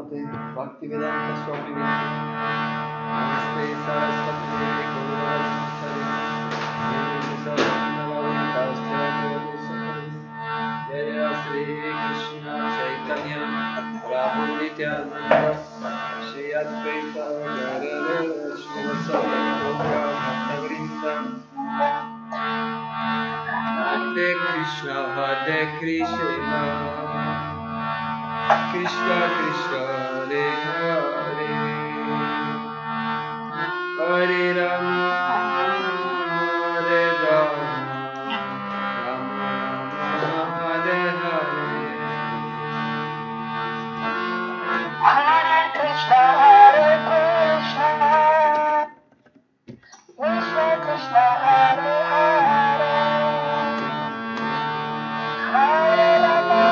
Srimate Bhaktivedanta Swami Namaste Saraswati Gauravansari Jaya Sri Krishna Chaitanya Prabhu Nityananda Shri Advaita Gadadhara Srivasadi Gaura Bhaktavrinda Hare Krishna Krishna Krishna Hare Hare Hare Rama Hare Rama Rama Rama Hare Hare Hare Krishna Krishna Krishna Hare Hare Hare Rama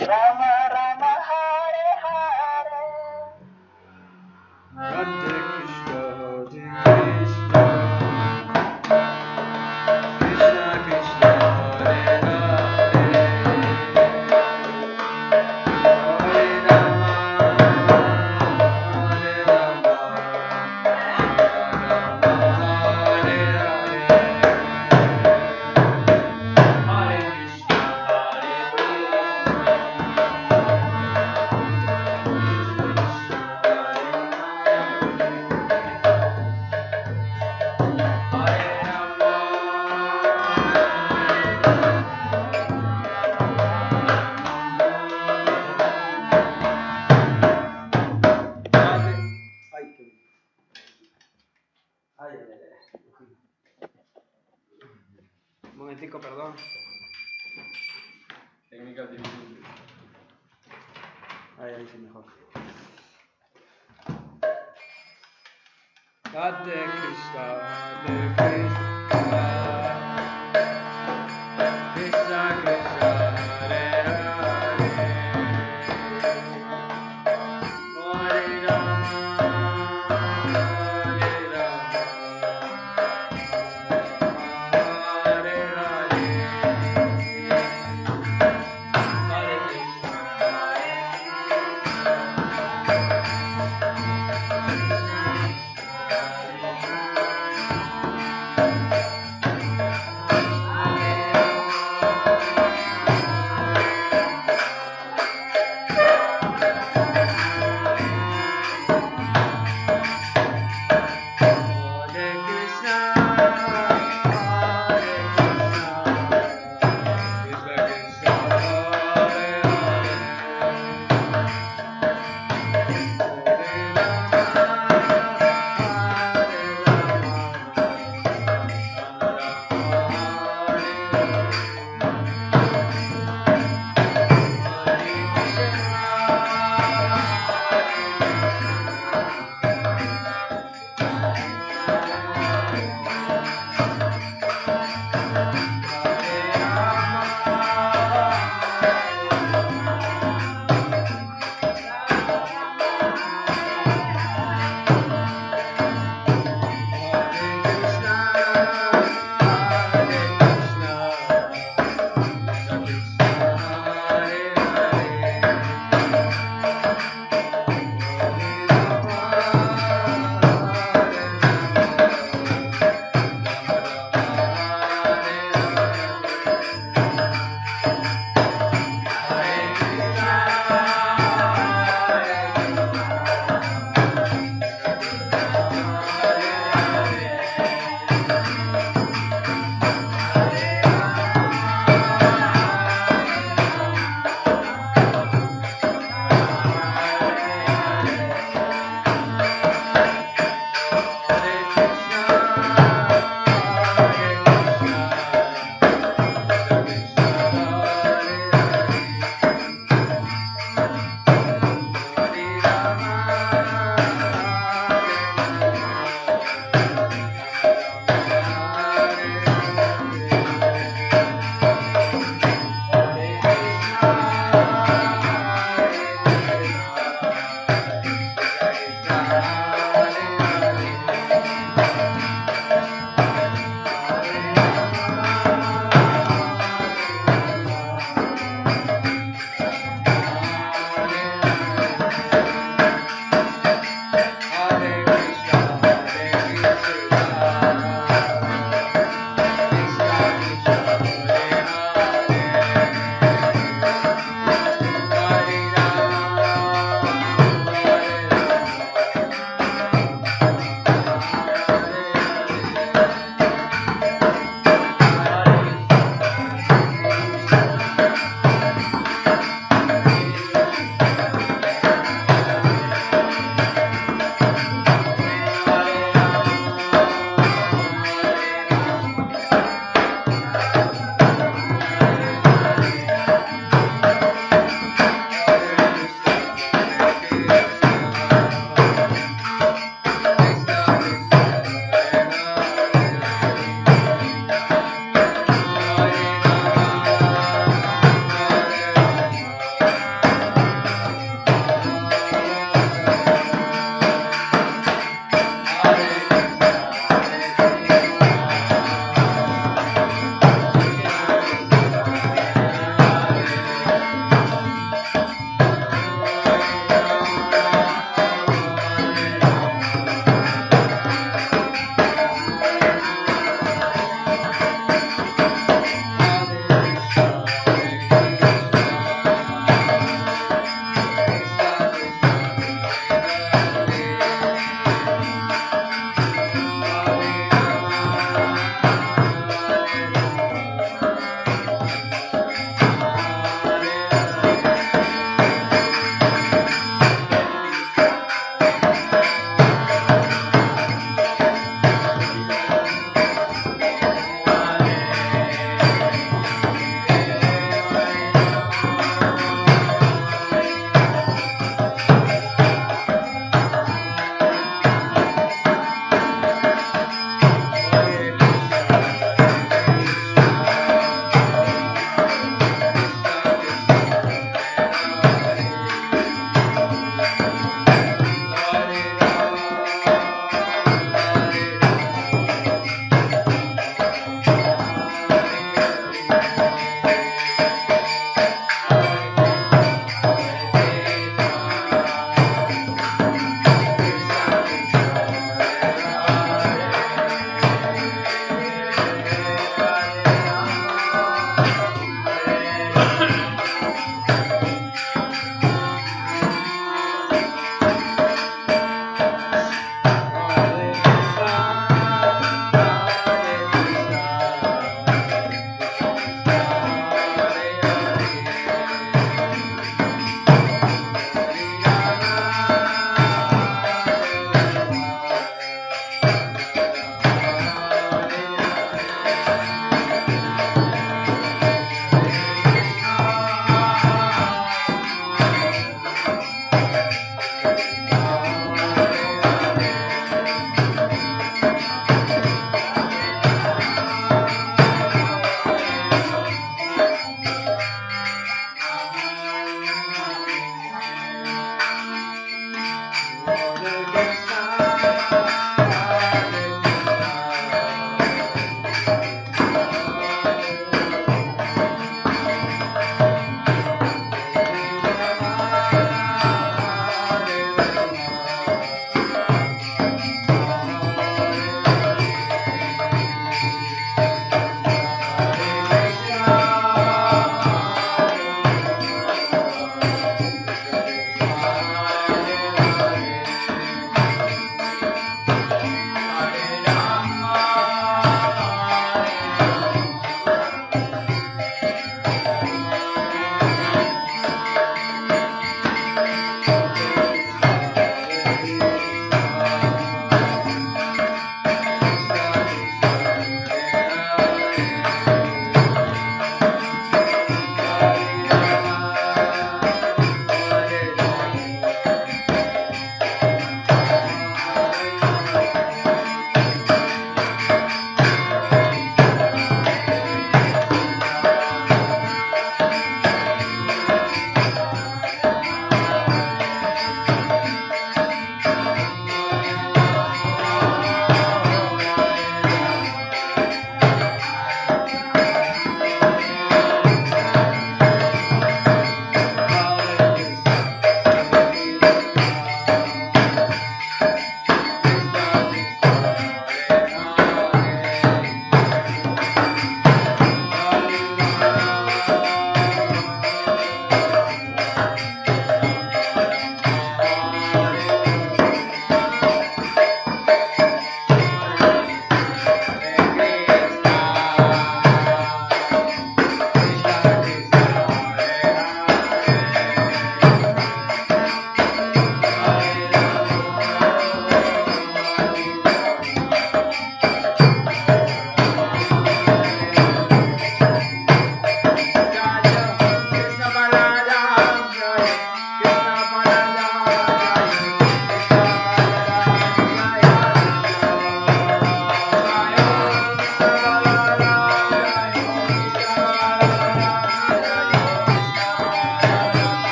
Rama Rama Hare Hare Hare Krishna Krishna Krishna Hare Hare Hare Rama Hare Rama Rama Hare Hare Hare Krishna Un momentico, perdón. Técnicas difíciles. Ahí sí mejor. Hare Krishna, Krishna Krishna, Hare Hare, Hare Rama, Hare Rama, Hare Hare, Hare Krishna,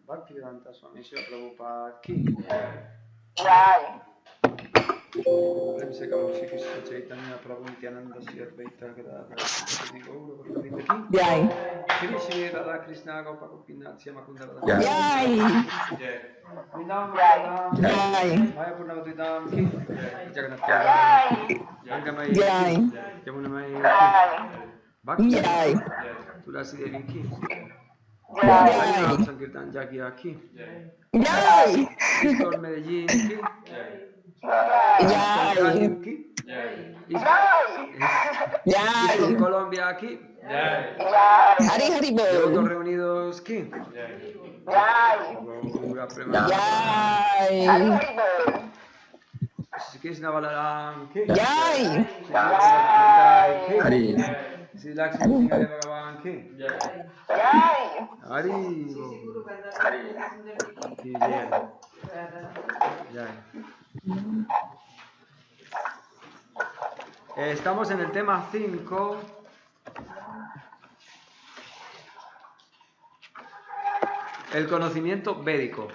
Bhaktivedanta Swami Srila Prabhupada ki Jai. Prem se Kamo Shri Krishna Chaitanya Prabhu Nityananda Shri Advaita Gadadhar Shri Gaura Bhaktivedanta ki Jai. Shri Shri Radha Krishna Gopa Gopinath Shyamakunda Radha Jai. Vrindavan Jai. Jai. Maya Purnavadvidam ki Jagannath Jai. Gangamayi Jai. Yamunamayi Jai. Bhakti Jai. Tulasi Devi ki Jai. Harinam Sankirtan Jagia ki Jai. Istor Medellín ki Jai. Cali ki Jai. Jai. Istor Colombia ki Jai. Hari Hari Devotos Bol. Reunidos ki Jai. Gaura Prema Jai. Hari Hari Bol. Shri Krishna Balaram ki Jai. Jai ki Hari. Shri Lakshmi Singh Bhagavan ki Jai. Hari ki Jai Jai. Estamos en el tema 5. El conocimiento védico.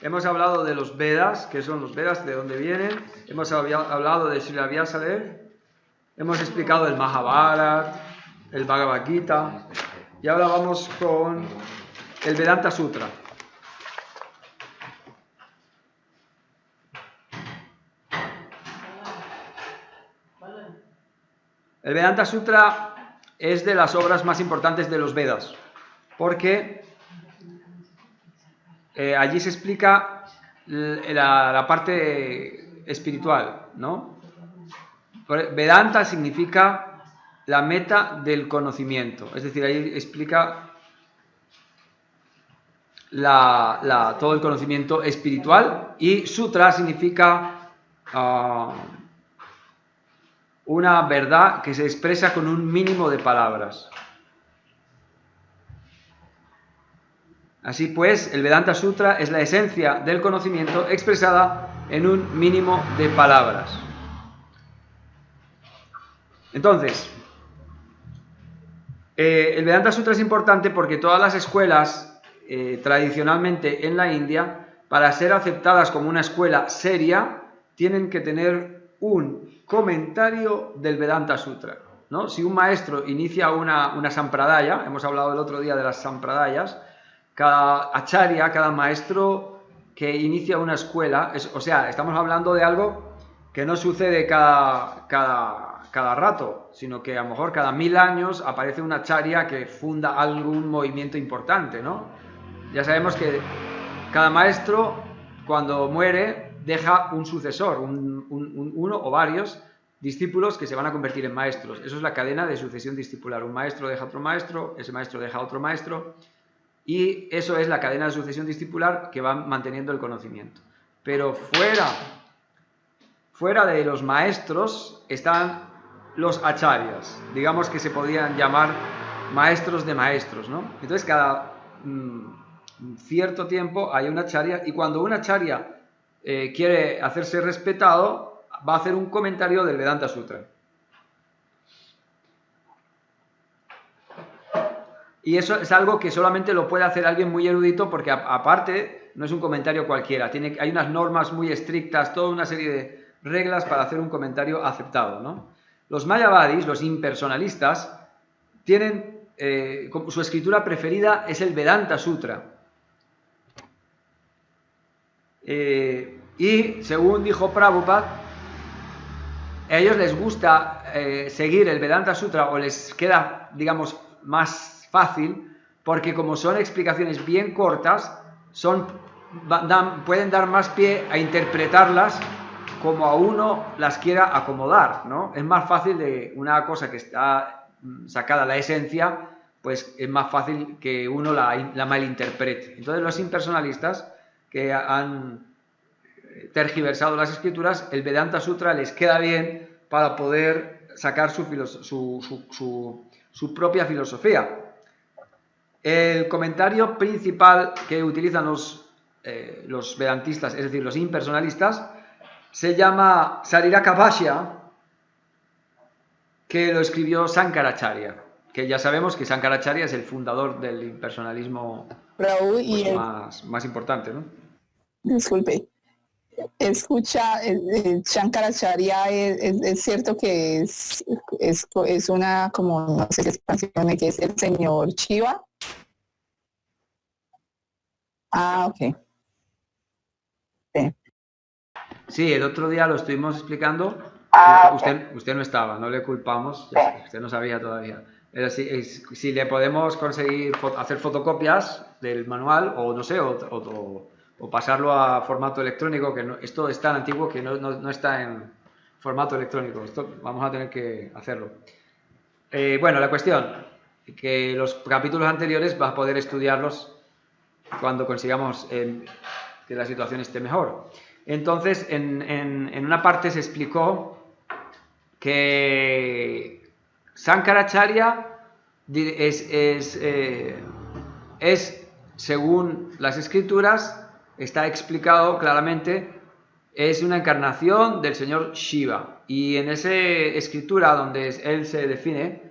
Hemos hablado de los Vedas, que son los Vedas, de dónde vienen. Hemos hablado de Srila Vyasadeva. Hemos explicado el Mahabharata, el Bhagavad Gita. Y ahora vamos con el Vedanta Sutra. El Vedanta Sutra es de las obras más importantes de los Vedas, porque allí se explica la parte espiritual, ¿no? Vedanta significa la meta del conocimiento, es decir, ahí explica todo el conocimiento espiritual, y Sutra significa una verdad que se expresa con un mínimo de palabras. Así pues, el Vedanta Sutra es la esencia del conocimiento expresada en un mínimo de palabras. Entonces, el Vedanta Sutra es importante porque todas las escuelas, tradicionalmente en la India, para ser aceptadas como una escuela seria, tienen que tener un comentario del Vedanta Sutra, ¿no? Si un maestro inicia una sampradaya, hemos hablado el otro día de las sampradayas, cada acharya, cada maestro que inicia una escuela, o sea, estamos hablando de algo que no sucede cada rato, sino que a lo mejor cada 1000 años aparece una acharya que funda algún movimiento importante, ¿no? Ya sabemos que cada maestro, cuando muere, deja un sucesor, uno o varios discípulos que se van a convertir en maestros. Eso es la cadena de sucesión discipular. Un maestro deja otro maestro, ese maestro deja otro maestro, y eso es la cadena de sucesión discipular que va manteniendo el conocimiento. Pero fuera de los maestros están los acharyas, digamos que se podrían llamar maestros de maestros, ¿no? Entonces cada cierto tiempo hay un acharya, y cuando un acharya quiere hacerse respetado, va a hacer un comentario del Vedanta Sutra. Y eso es algo que solamente lo puede hacer alguien muy erudito, porque aparte no es un comentario cualquiera, hay unas normas muy estrictas, toda una serie de reglas para hacer un comentario aceptado, ¿no? Los mayavadis, los impersonalistas, tienen su escritura preferida es el Vedanta Sutra. Y según dijo Prabhupada, a ellos les gusta seguir el Vedanta Sutra, o les queda, digamos, más fácil, porque como son explicaciones bien cortas, pueden dar más pie a interpretarlas como a uno las quiera acomodar, ¿no? Es más fácil de una cosa que está sacada la esencia, pues es más fácil que uno la malinterprete. Entonces los impersonalistas que han tergiversado las escrituras, el Vedanta Sutra les queda bien para poder sacar su propia filosofía. El comentario principal que utilizan los vedantistas, es decir, los impersonalistas, se llama Sariraka Bhashya, que lo escribió Sankaracharya. que ya sabemos que Shankaracharya es el fundador del impersonalismo Prabhu, y más importante, ¿no? disculpe, escucha, Shankaracharya es cierto que es una, como, no sé qué expansión, que es el señor Shiva. Ah, ok. Sí. Sí, el otro día lo estuvimos explicando. Usted no estaba, no le culpamos, usted no sabía todavía. Pero si le podemos conseguir hacer fotocopias del manual, o no sé, o pasarlo a formato electrónico, que esto es tan antiguo que no está en formato electrónico. Esto vamos a tener que hacerlo. Bueno, la cuestión, que los capítulos anteriores va a poder estudiarlos cuando consigamos que la situación esté mejor. Entonces, en una parte se explicó que Shankaracharya es, según las escrituras, está explicado claramente, es una encarnación del señor Shiva. Y en esa escritura donde él se define,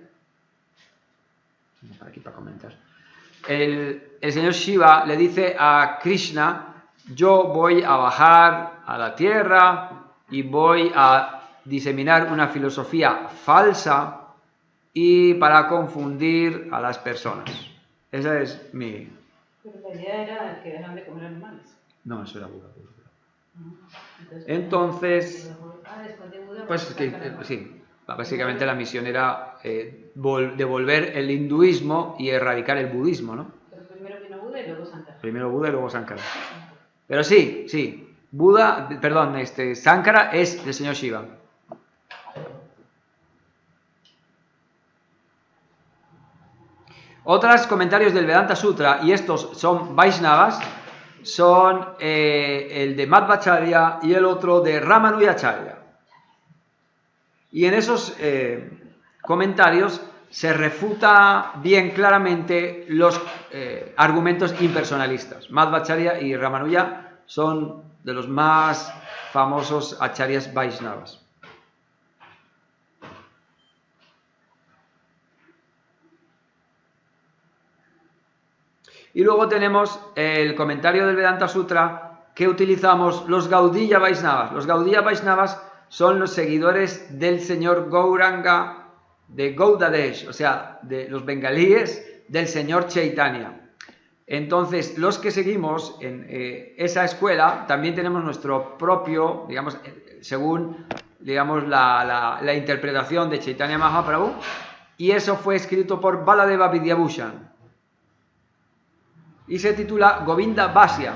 para aquí para comentar, el señor Shiva le dice a Krishna: yo voy a bajar a la tierra y voy a diseminar una filosofía falsa y para confundir a las personas. Esa es mi... Pero la idea era que dejan de comer animales. No, eso era Buda. Entonces, después de Buda, pues sí, básicamente la misión era devolver el hinduismo y erradicar el budismo, ¿no? Pero primero vino Buda y luego Sankara. Primero Buda y luego Sankara. Pero sí, Sankara es del señor Shiva. Otros comentarios del Vedanta Sutra, y estos son Vaishnavas, son el de Madhvacharya y el otro de Ramanujacharya. Y en esos comentarios se refuta bien claramente los argumentos impersonalistas. Madhvacharya y Ramanuja son de los más famosos acharyas Vaishnavas. Y luego tenemos el comentario del Vedanta Sutra que utilizamos los Gaudiya Vaishnavas. Los Gaudiya Vaishnavas son los seguidores del señor Gauranga de Gaudadesh, o sea, de los bengalíes del señor Chaitanya. Entonces, los que seguimos en esa escuela también tenemos nuestro propio, digamos, según digamos la interpretación de Chaitanya Mahaprabhu, y eso fue escrito por Baladeva Vidyabhushan. Y se titula Govinda Vasya.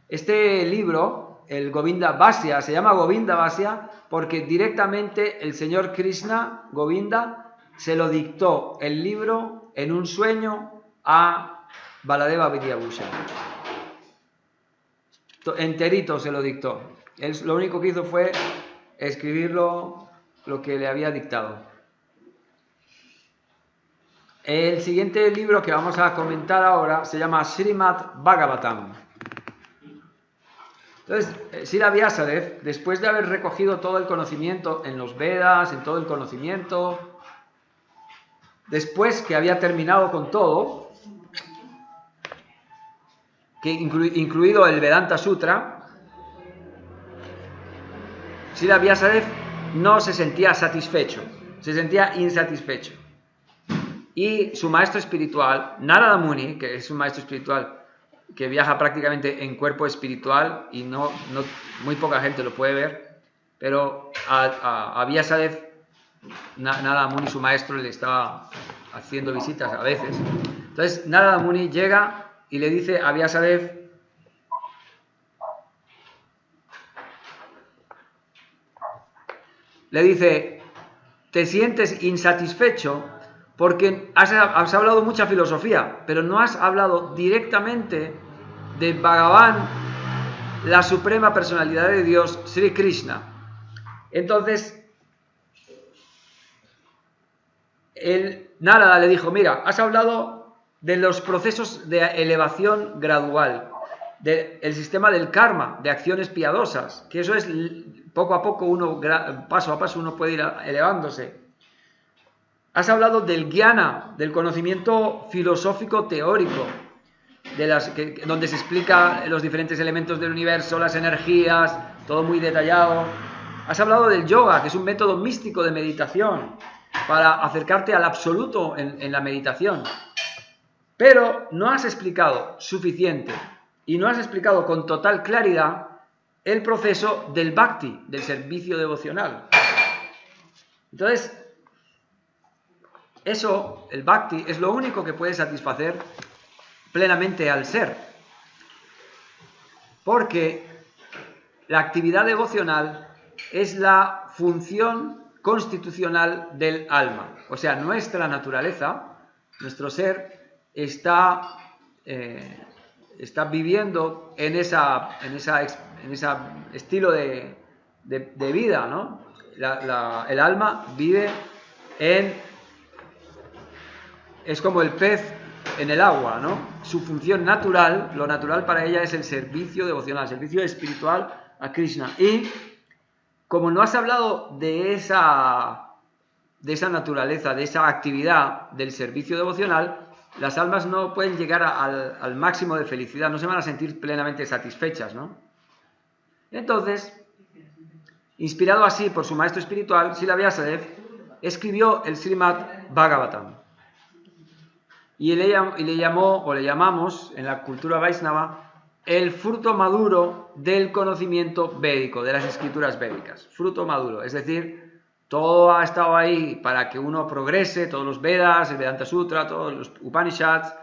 Este libro, el Govinda Vasya, se llama Govinda Vasya porque directamente el señor Krishna, Govinda, se lo dictó el libro en un sueño a Baladeva Vidyabhushan. Enterito se lo dictó. Él lo único que hizo fue escribirlo lo que le había dictado. El siguiente libro que vamos a comentar ahora se llama Srimad Bhagavatam. Entonces, Srila Vyasadeva, después de haber recogido todo el conocimiento en los Vedas, en todo el conocimiento, después que había terminado con todo, que incluido el Vedanta Sutra, Srila Vyasadeva no se sentía satisfecho, se sentía insatisfecho. Y su maestro espiritual, Narada Muni, que es un maestro espiritual que viaja prácticamente en cuerpo espiritual y muy poca gente lo puede ver, pero a Vyasadeva, Narada Muni, su maestro, le estaba haciendo visitas a veces. Entonces Narada Muni llega y le dice a Vyasadeva: le dice, ¿te sientes insatisfecho? Porque has hablado mucha filosofía, pero no has hablado directamente de Bhagavan, la suprema personalidad de Dios, Sri Krishna. Entonces, Narada le dijo: mira, has hablado de los procesos de elevación gradual. del sistema del karma, de acciones piadosas, que eso es poco a poco, paso a paso, uno puede ir elevándose. Has hablado del jnana, del conocimiento filosófico teórico, donde se explica los diferentes elementos del universo, las energías, todo muy detallado. Has hablado del yoga, que es un método místico de meditación, para acercarte al absoluto en la meditación. Pero no has explicado suficiente y no has explicado con total claridad el proceso del bhakti, del servicio devocional. Entonces, el bhakti, es lo único que puede satisfacer plenamente al ser. Porque la actividad devocional es la función constitucional del alma. O sea, nuestra naturaleza, nuestro ser, está viviendo en ese estilo de vida, ¿no? El alma vive es como el pez en el agua, ¿no? Su función natural, lo natural para ella es el servicio devocional, el servicio espiritual a Krishna. Y como no has hablado de esa naturaleza, de esa actividad del servicio devocional, las almas no pueden llegar al máximo de felicidad, no se van a sentir plenamente satisfechas, ¿no? Entonces, inspirado así por su maestro espiritual, Srila Vyasadeva escribió el Srimad Bhagavatam. Y le llamamos, en la cultura Vaishnava, el fruto maduro del conocimiento védico, de las escrituras védicas. Fruto maduro, es decir, todo ha estado ahí para que uno progrese, todos los Vedas, el Vedanta Sutra, todos los Upanishads,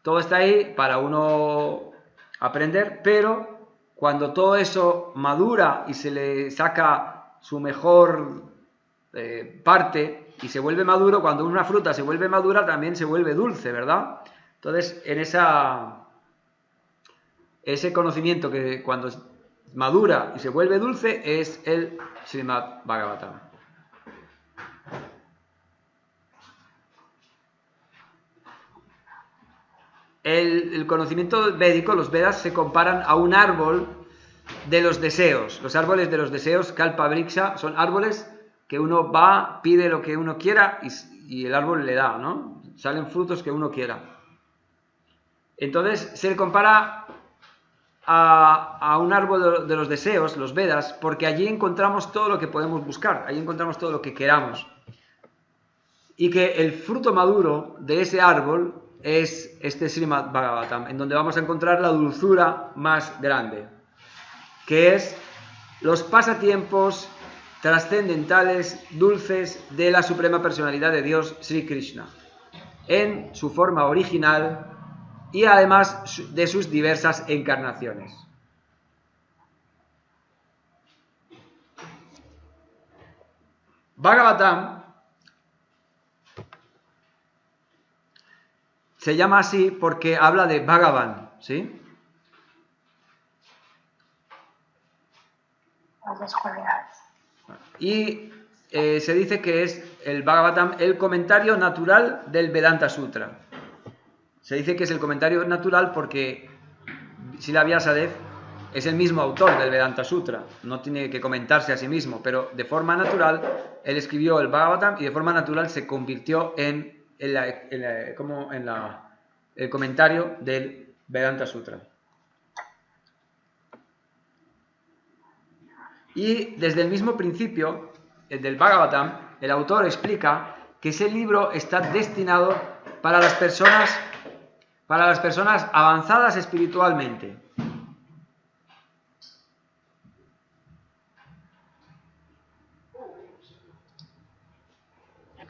todo está ahí para uno aprender, pero cuando todo eso madura y se le saca su mejor parte y se vuelve maduro, cuando una fruta se vuelve madura también se vuelve dulce, ¿verdad? Entonces, en ese conocimiento que cuando madura y se vuelve dulce es el Srimad Bhagavatam. El conocimiento védico, los Vedas, se comparan a un árbol de los deseos. Los árboles de los deseos, Kalpa Vriksha, son árboles que uno va, pide lo que uno quiera y el árbol le da, ¿no? Salen frutos que uno quiera. Entonces se le compara a un árbol de los deseos, los Vedas, porque allí encontramos todo lo que podemos buscar, allí encontramos todo lo que queramos. Y que el fruto maduro de ese árbol es este Srimad Bhagavatam, en donde vamos a encontrar la dulzura más grande, que es los pasatiempos trascendentales, dulces de la Suprema Personalidad de Dios, Sri Krishna, en su forma original y además de sus diversas encarnaciones. Bhagavatam se llama así porque habla de Bhagavan, ¿sí? Las cualidades. Y se dice que es el Bhagavatam el comentario natural del Vedanta Sutra. Se dice que es el comentario natural porque Srila Vyasadeva es el mismo autor del Vedanta Sutra, no tiene que comentarse a sí mismo, pero de forma natural él escribió el Bhagavatam y de forma natural se convirtió en el comentario del Vedanta Sutra. Y desde el mismo principio del Bhagavatam, el autor explica que ese libro está destinado para las personas avanzadas espiritualmente.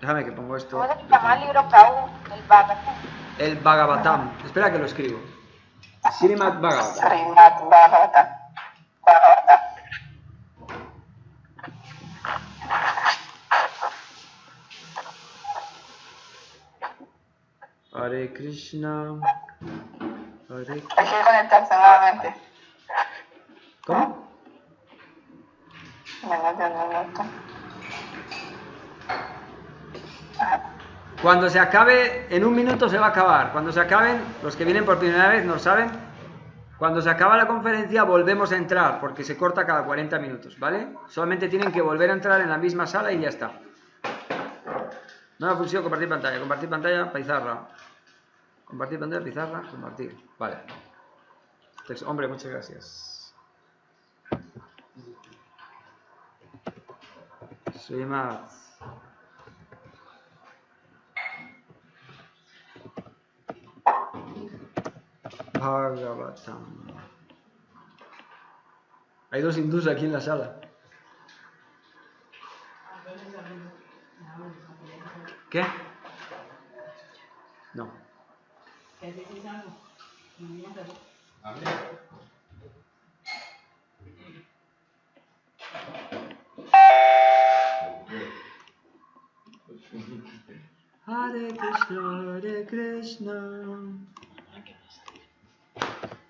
Déjame que pongo esto. ¿Cómo se llama el libro Kau? El Bhagavatam. El Bhagavatam. Espera que lo escribo. Srimad Bhagavatam. Srimad Bhagavatam. Hare Krishna. Hare Krishna. Hay que conectarse nuevamente. ¿Cómo? Cuando se acabe, en un minuto se va a acabar. Cuando se acaben, los que vienen por primera vez no saben, Cuando se acaba la conferencia volvemos a entrar, porque se corta cada 40 minutos, ¿vale? Solamente tienen que volver a entrar en la misma sala y ya está. Nueva función, compartir pantalla, pizarra. Compartir pantalla, pizarra, compartir. Vale. Hombre, muchas gracias. Soy más. Bhagavatam. Hay dos hindús aquí en la sala. ¿Qué? No. Hare Krishna, Hare Krishna.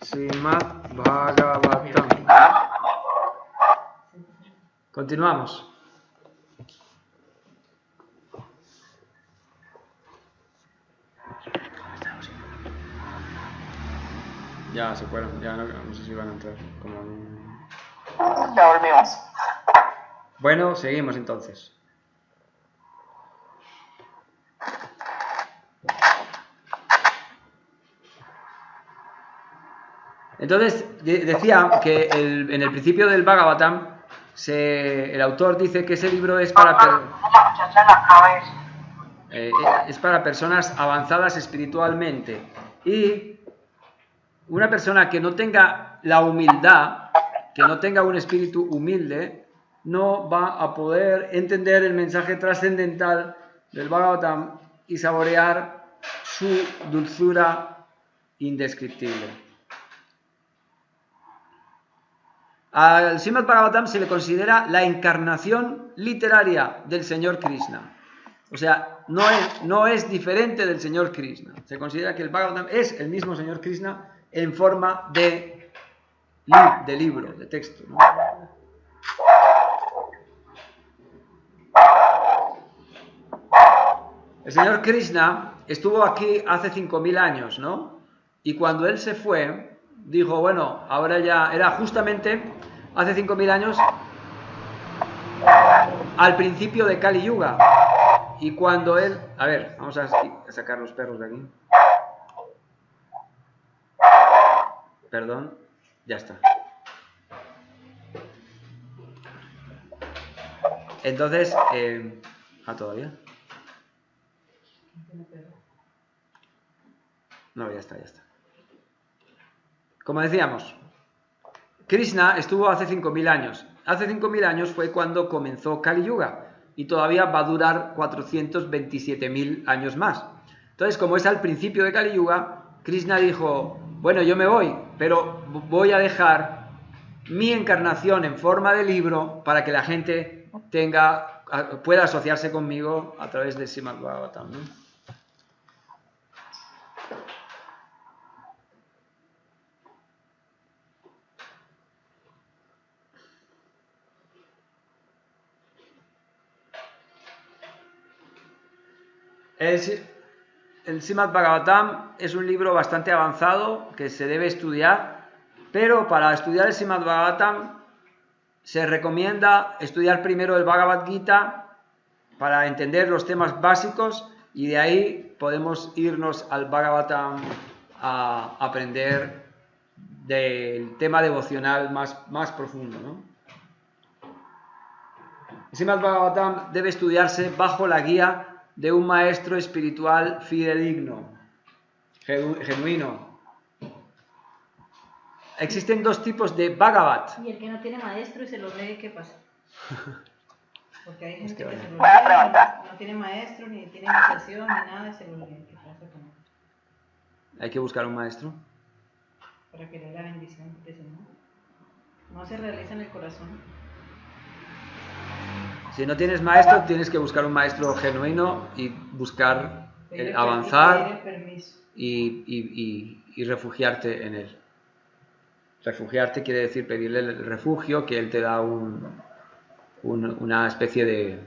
Srimad Bhagavatam. Continuamos. Ya se fueron, ya no sé si van a entrar. Ya volvimos. Bueno, seguimos entonces. Entonces, decía que en el principio del Bhagavatam, el autor dice que ese libro es para personas avanzadas espiritualmente. Y una persona que no tenga la humildad, que no tenga un espíritu humilde, no va a poder entender el mensaje trascendental del Bhagavatam y saborear su dulzura indescriptible. Al Srimad Bhagavatam se le considera la encarnación literaria del Señor Krishna. O sea, no es diferente del Señor Krishna. Se considera que el Bhagavatam es el mismo Señor Krishna en forma de libro, de texto, ¿no? El Señor Krishna estuvo aquí hace 5.000 años, ¿no? Y cuando Él se fue, dijo, bueno, ahora ya era justamente hace 5.000 años al principio de Kali Yuga. Y cuando Él... A ver, vamos a sacar los perros de aquí. Perdón, ya está. Entonces, ¿todavía? No, ya está. Como decíamos, Krishna estuvo hace 5.000 años. Hace 5.000 años fue cuando comenzó Kali Yuga y todavía va a durar 427.000 años más. Entonces, como es al principio de Kali Yuga, Krishna dijo, bueno, yo me voy, pero voy a dejar mi encarnación en forma de libro para que la gente pueda asociarse conmigo a través de Srimad Bhagavatam, ¿no? El Srimad Bhagavatam es un libro bastante avanzado que se debe estudiar, pero para estudiar el Srimad Bhagavatam se recomienda estudiar primero el Bhagavad Gita para entender los temas básicos y de ahí podemos irnos al Bhagavatam a aprender del tema devocional más profundo, ¿no? El Srimad Bhagavatam debe estudiarse bajo la guía de un maestro espiritual fidedigno, genuino. Existen dos tipos de Bhagavat. Y el que no tiene maestro y se lo lee, ¿qué pasa? Porque hay gente que se lo Buena lee, pregunta. no tiene maestro, ni tiene iniciación, ni nada, y se lo lee. ¿Qué pasa con él? Hay que buscar un maestro. Para que le dé la bendición, porque si no se realiza en el corazón. Si no tienes maestro, tienes que buscar un maestro genuino y buscar avanzar y refugiarte en él. Refugiarte quiere decir pedirle el refugio, que él te da una especie de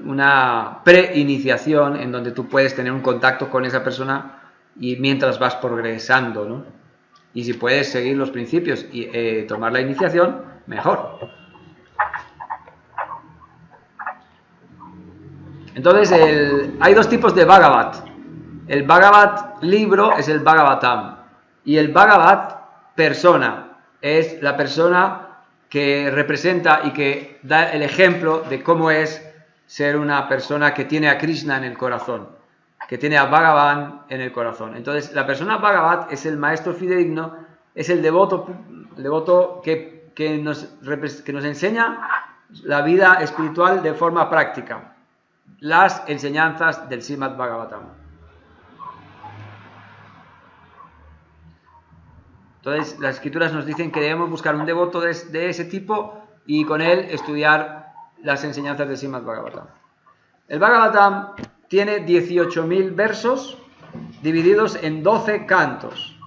una preiniciación en donde tú puedes tener un contacto con esa persona y mientras vas progresando, ¿no? Y si puedes seguir los principios y tomar la iniciación, mejor. Entonces, hay dos tipos de Bhagavat. El Bhagavat libro es el Bhagavatam. Y el Bhagavat persona es la persona que representa y que da el ejemplo de cómo es ser una persona que tiene a Krishna en el corazón, que tiene a Bhagavan en el corazón. Entonces, la persona Bhagavat es el maestro fidedigno, es el devoto que nos enseña la vida espiritual de forma práctica, las enseñanzas del Srimad Bhagavatam. Entonces, las escrituras nos dicen que debemos buscar un devoto de ese tipo y con él estudiar las enseñanzas del Srimad Bhagavatam. El Bhagavatam tiene 18.000 versos divididos en 12 cantos.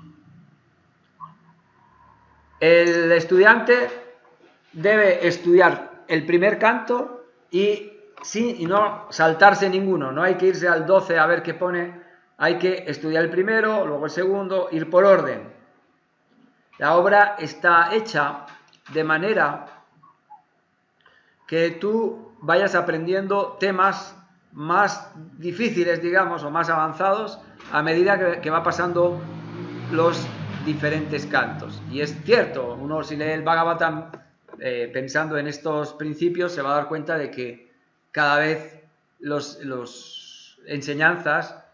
El estudiante debe estudiar el primer canto y no saltarse ninguno. No hay que irse al 12 a ver qué pone. Hay que estudiar el primero, luego el segundo, ir por orden. La obra está hecha de manera que tú vayas aprendiendo temas más difíciles, digamos, o más avanzados a medida que va pasando los diferentes cantos. Y es cierto, uno si lee el Bhagavatam pensando en estos principios se va a dar cuenta de que cada vez los enseñanzas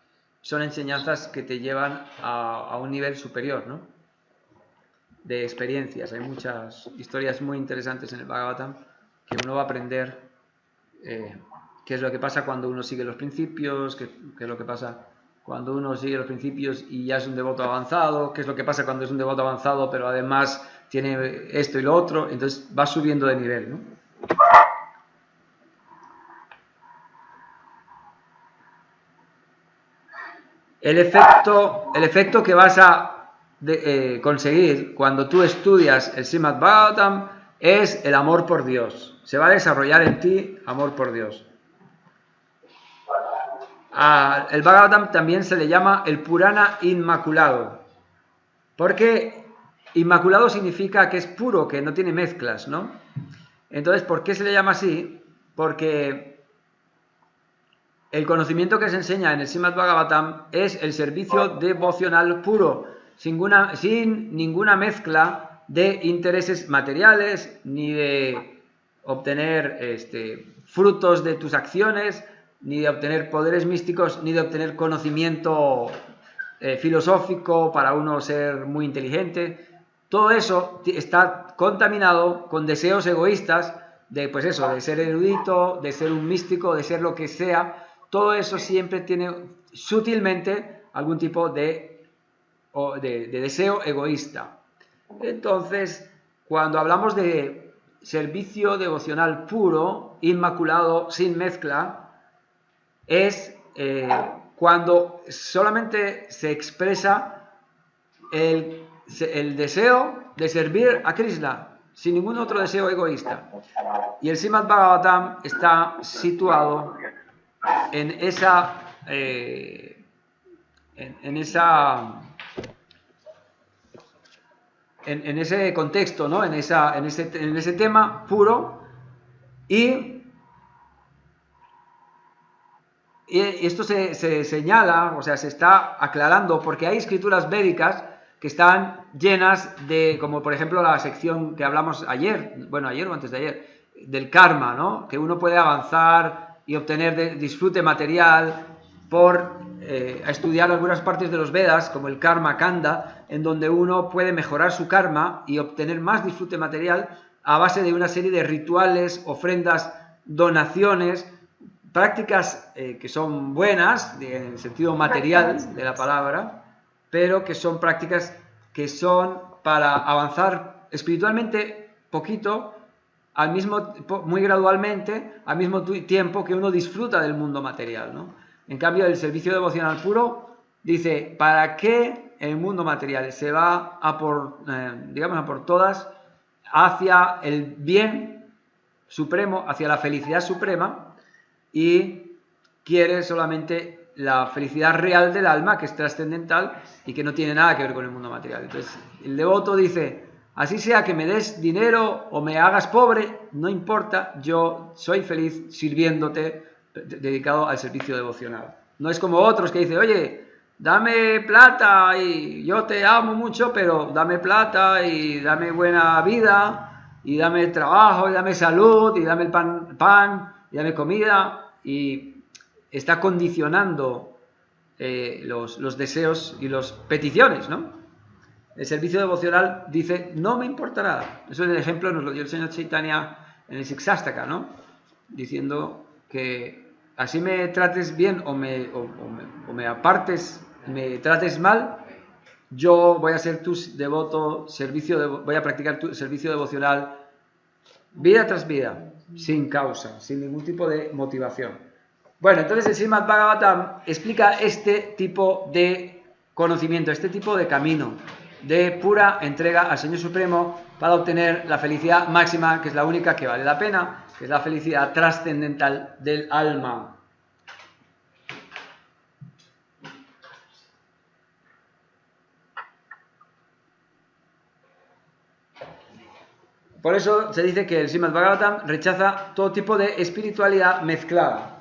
son enseñanzas que te llevan a un nivel superior, ¿no? De experiencias. Hay muchas historias muy interesantes en el Bhagavatam que uno va a aprender qué es lo que pasa cuando uno sigue los principios, qué es lo que pasa cuando uno sigue los principios y ya es un devoto avanzado, qué es lo que pasa cuando es un devoto avanzado pero además tiene esto y lo otro, entonces va subiendo de nivel, ¿no? El efecto que vas a conseguir cuando tú estudias el Srimad Bhagavatam es el amor por Dios. Se va a desarrollar en ti amor por Dios. El Bhagavatam también se le llama el Purana Inmaculado, porque inmaculado significa que es puro, que no tiene mezclas, ¿no? Entonces, ¿por qué se le llama así? Porque el conocimiento que se enseña en el Srimad Bhagavatam es el servicio devocional puro, sin ninguna mezcla de intereses materiales, ni de obtener frutos de tus acciones, ni de obtener poderes místicos, ni de obtener conocimiento filosófico para uno ser muy inteligente. Todo eso está contaminado con deseos egoístas de, pues eso, de ser erudito, de ser un místico, de ser lo que sea. Todo eso siempre tiene sutilmente algún tipo de deseo egoísta. Entonces, cuando hablamos de servicio devocional puro, inmaculado, sin mezcla, es cuando solamente se expresa el deseo de servir a Krishna, sin ningún otro deseo egoísta. Y el Srimad Bhagavatam está situado en ese contexto, ¿no? en ese tema puro, y esto se señala, o sea, se está aclarando porque hay escrituras védicas que están llenas de, como por ejemplo la sección que hablamos ayer o antes de ayer, del karma, ¿no? Que uno puede avanzar y obtener disfrute material por estudiar algunas partes de los Vedas, como el Karma Kanda, en donde uno puede mejorar su karma y obtener más disfrute material a base de una serie de rituales, ofrendas, donaciones, prácticas que son buenas en el sentido material de la palabra, pero que son prácticas que son para avanzar espiritualmente poquito, muy gradualmente, al mismo tiempo que uno disfruta del mundo material, ¿no? En cambio, el servicio devocional puro dice, ¿para qué el mundo material? Se va a por todas hacia el bien supremo, hacia la felicidad suprema, y quiere solamente la felicidad real del alma, que es trascendental y que no tiene nada que ver con el mundo material. Entonces, el devoto dice, así sea que me des dinero o me hagas pobre, no importa, yo soy feliz sirviéndote, dedicado al servicio devocional. No es como otros que dicen, oye, dame plata y yo te amo mucho, pero dame plata y dame buena vida y dame trabajo y dame salud y dame el pan y dame comida, y está condicionando los deseos y las peticiones, ¿no? El servicio devocional dice, no me importa nada. Eso es el ejemplo, nos lo dio el señor Chaitanya en el Siksastaka, ¿no? Diciendo que así me trates bien o me apartes, me trates mal, yo voy a ser tu devoto, voy a practicar tu servicio devocional vida tras vida, sin causa, sin ningún tipo de motivación. Bueno, entonces el Srimad Bhagavatam explica este tipo de conocimiento, este tipo de camino de pura entrega al Señor Supremo para obtener la felicidad máxima, que es la única que vale la pena, que es la felicidad trascendental del alma. Por eso se dice que el Srimad Bhagavatam rechaza todo tipo de espiritualidad mezclada.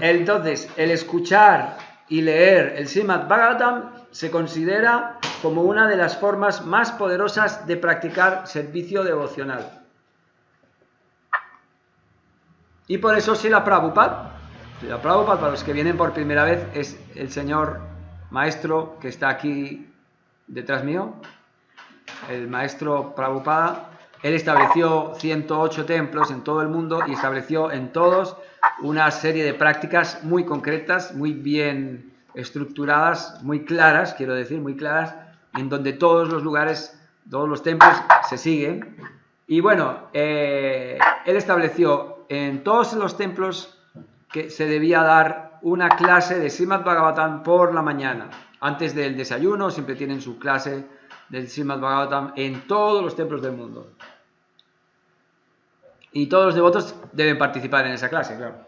Entonces, el escuchar y leer el Srimad Bhagavatam se considera como una de las formas más poderosas de practicar servicio devocional. Y por eso Srila Prabhupada, para los que vienen por primera vez, es el señor maestro que está aquí detrás mío, el maestro Prabhupada. Él estableció 108 templos en todo el mundo y estableció en todos una serie de prácticas muy concretas, muy bien estructuradas, muy claras, quiero decir, muy claras, en donde todos los lugares, todos los templos se siguen. Y bueno, él estableció en todos los templos que se debía dar una clase de Srimad Bhagavatam por la mañana. Antes del desayuno siempre tienen su clase del Srimad Bhagavatam en todos los templos del mundo. Y todos los devotos deben participar en esa clase, claro.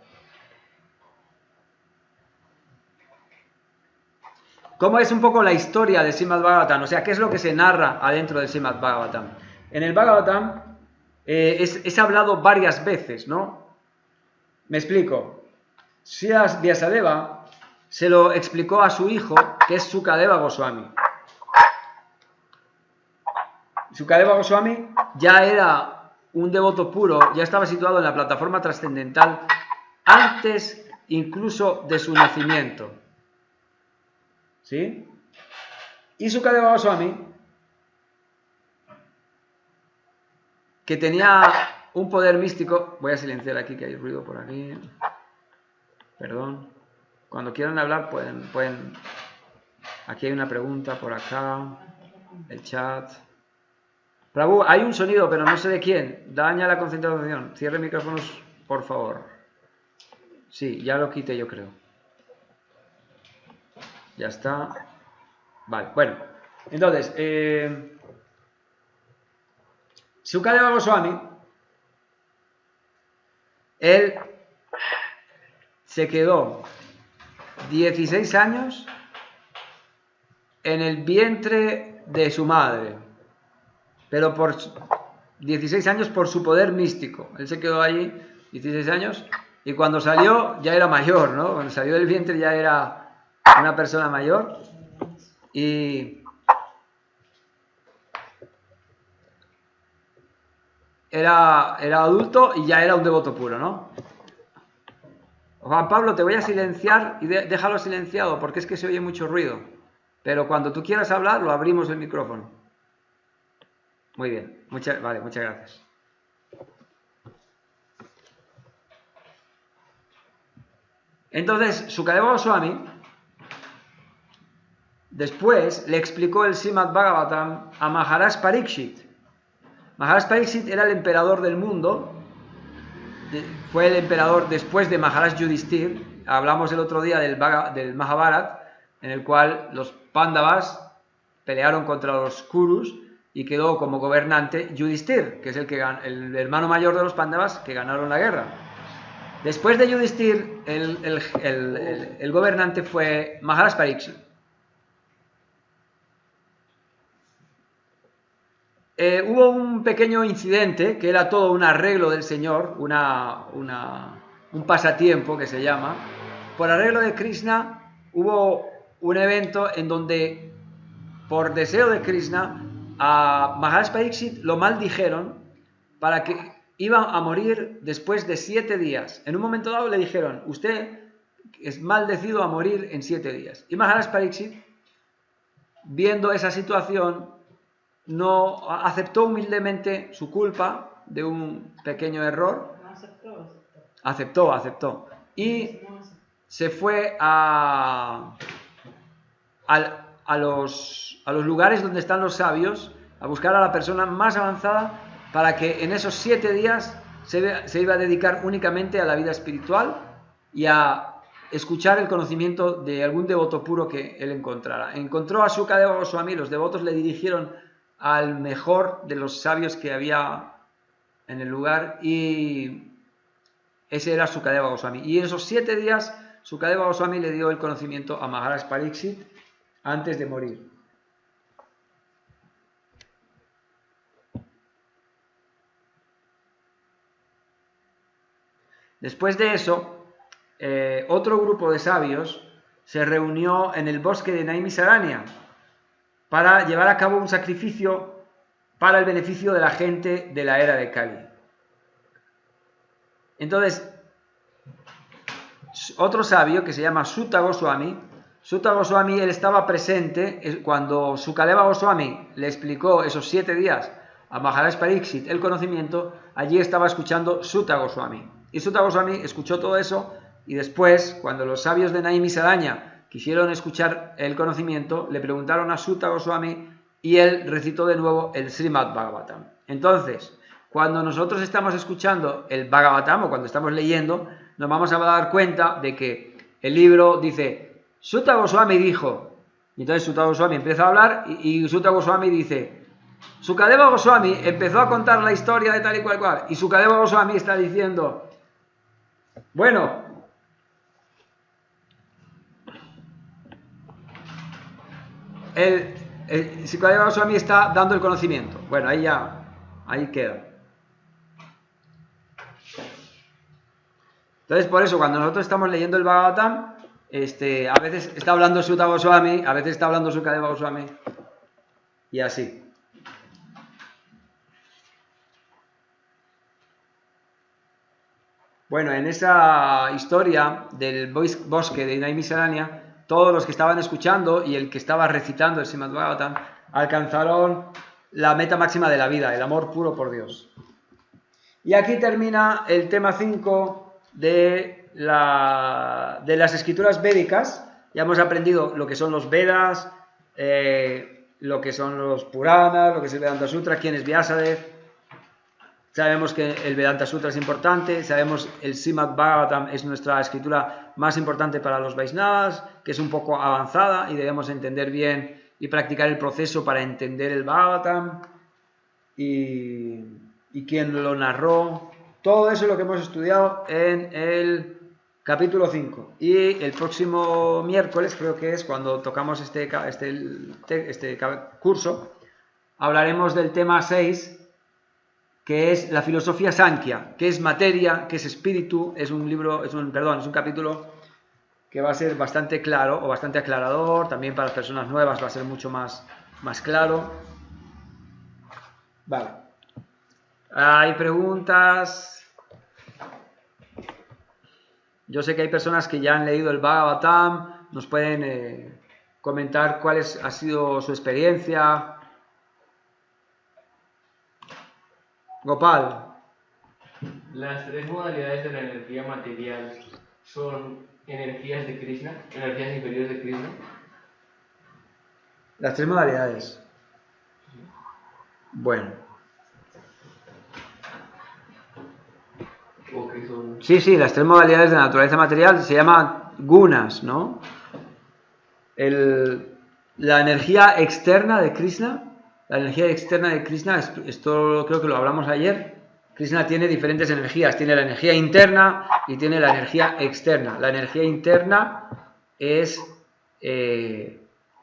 ¿Cómo es un poco la historia del Srimad Bhagavatam? O sea, ¿qué es lo que se narra adentro del Srimad Bhagavatam? En el Bhagavatam es hablado varias veces, ¿no? Me explico. Srila Vyasadeva se lo explicó a su hijo, que es Sukadeva Goswami. Sukadeva Goswami ya era un devoto puro, ya estaba situado en la plataforma trascendental antes incluso de su nacimiento. ¿Sí? Y Sukadeva Goswami, que tenía un poder místico, voy a silenciar aquí que hay ruido por aquí, perdón, cuando quieran hablar pueden, aquí hay una pregunta por acá, el chat. Prabhu, hay un sonido pero no sé de quién, daña la concentración, cierre micrófonos por favor. Sí, ya lo quité yo creo. Ya está. Vale, bueno. Entonces, Sukadeva Goswami, él se quedó 16 años en el vientre de su madre, pero por 16 años por su poder místico. Él se quedó allí 16 años y cuando salió ya era mayor, ¿no? Cuando salió del vientre ya era una persona mayor y era adulto y ya era un devoto puro, ¿no? Juan Pablo, te voy a silenciar y déjalo silenciado porque es que se oye mucho ruido, pero cuando tú quieras hablar lo abrimos el micrófono. Muy bien, muchas gracias. Entonces, Sukadeva Goswami después le explicó el Srimad Bhagavatam a Maharaj Parikshit. Maharaj Parikshit era el emperador del mundo, fue el emperador después de Maharaj Yudhishthir. Hablamos el otro día del Mahabharat, en el cual los Pandavas pelearon contra los Kurus y quedó como gobernante Yudhishthir, que es el hermano mayor de los Pándavas que ganaron la guerra. Después de Yudhishthir, el gobernante fue Maharaj Parikshit. Hubo un pequeño incidente que era todo un arreglo del Señor, un pasatiempo que se llama. Por arreglo de Krishna hubo un evento en donde, por deseo de Krishna, a Maharaj Parikshit lo maldijeron para que iba a morir después de 7 días. En un momento dado le dijeron, usted es maldecido a morir en 7 días. Y Maharaj Parikshit, viendo esa situación, no aceptó humildemente su culpa de un pequeño error. No aceptó. Y se fue a los lugares donde están los sabios, a buscar a la persona más avanzada para que en esos 7 días se iba a dedicar únicamente a la vida espiritual y a escuchar el conocimiento de algún devoto puro que él encontrara. Encontró a Sukadeva Goswami, los devotos le dirigieron al mejor de los sabios que había en el lugar y ese era Sukadeva Goswami. Y en esos 7 días Sukadeva Goswami le dio el conocimiento a Maharaj Parikshit antes de morir. Después de eso, otro grupo de sabios se reunió en el bosque de Naimisaranya para llevar a cabo un sacrificio para el beneficio de la gente de la era de Kali. Entonces, otro sabio que se llama Sutta Goswami, él estaba presente cuando Sukadeva Goswami le explicó esos 7 días a Maharaj Parikshit el conocimiento. Allí estaba escuchando Sutta Goswami. Y Sutta Goswami escuchó todo eso y después, cuando los sabios de Naimisaranya quisieron escuchar el conocimiento, le preguntaron a Sutta Goswami y él recitó de nuevo el Srimad Bhagavatam. Entonces, cuando nosotros estamos escuchando el Bhagavatam o cuando estamos leyendo, nos vamos a dar cuenta de que el libro dice, Sutta Goswami dijo, y entonces Sutta Goswami empieza a hablar y Sutta Goswami dice, Sukadeva Goswami empezó a contar la historia de tal y cual, y Sukadeva Goswami está diciendo, bueno, Sukadeva Goswami está dando el conocimiento. Bueno, ahí queda. Entonces, por eso, cuando nosotros estamos leyendo el Bhagavatam, a veces está hablando Sutta Goswami, a veces está hablando Sukadeva Goswami, y así. Bueno, en esa historia del bosque de Naimisaranya, todos los que estaban escuchando y el que estaba recitando el Srimad Bhagavatam alcanzaron la meta máxima de la vida, el amor puro por Dios. Y aquí termina el tema 5 de las escrituras védicas. Ya hemos aprendido lo que son los Vedas, lo que son los Puranas, lo que es el Vedanta Sutra, quién es Vyasadeva. Sabemos que el Vedanta Sutra es importante, sabemos el Srimad Bhagavatam es nuestra escritura más importante para los Vaishnavas, que es un poco avanzada y debemos entender bien y practicar el proceso para entender el Bhagavatam y quién lo narró. Todo eso es lo que hemos estudiado en el capítulo 5. Y el próximo miércoles, creo que es cuando tocamos este curso, hablaremos del tema 6, que es la filosofía Sankhya, que es materia, que es espíritu. Es un capítulo que va a ser bastante claro o bastante aclarador. También para las personas nuevas va a ser mucho más claro. Vale. ¿Hay preguntas? Yo sé que hay personas que ya han leído el Bhagavatam, nos pueden comentar cuál ha sido su experiencia. Gopal. Las 3 modalidades de la energía material son energías de Krishna, energías inferiores de Krishna. Las 3 modalidades. Bueno. ¿O qué son? Sí, las 3 modalidades de la naturaleza material se llaman gunas, ¿no? La energía externa de Krishna, La energía externa de Krishna, esto creo que lo hablamos ayer. Krishna tiene diferentes energías, tiene la energía interna y tiene la energía externa. La energía interna es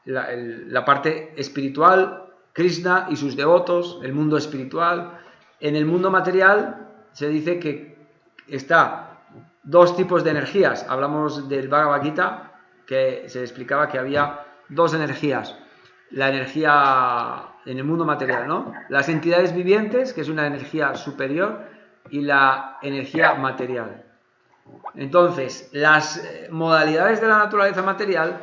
la parte espiritual, Krishna y sus devotos, el mundo espiritual. En el mundo material se dice que está dos tipos de energías. Hablamos del Bhagavad Gita, que se explicaba que había dos energías. La energía en el mundo material, ¿no? Las entidades vivientes, que es una energía superior, y la energía material. Entonces, las modalidades de la naturaleza material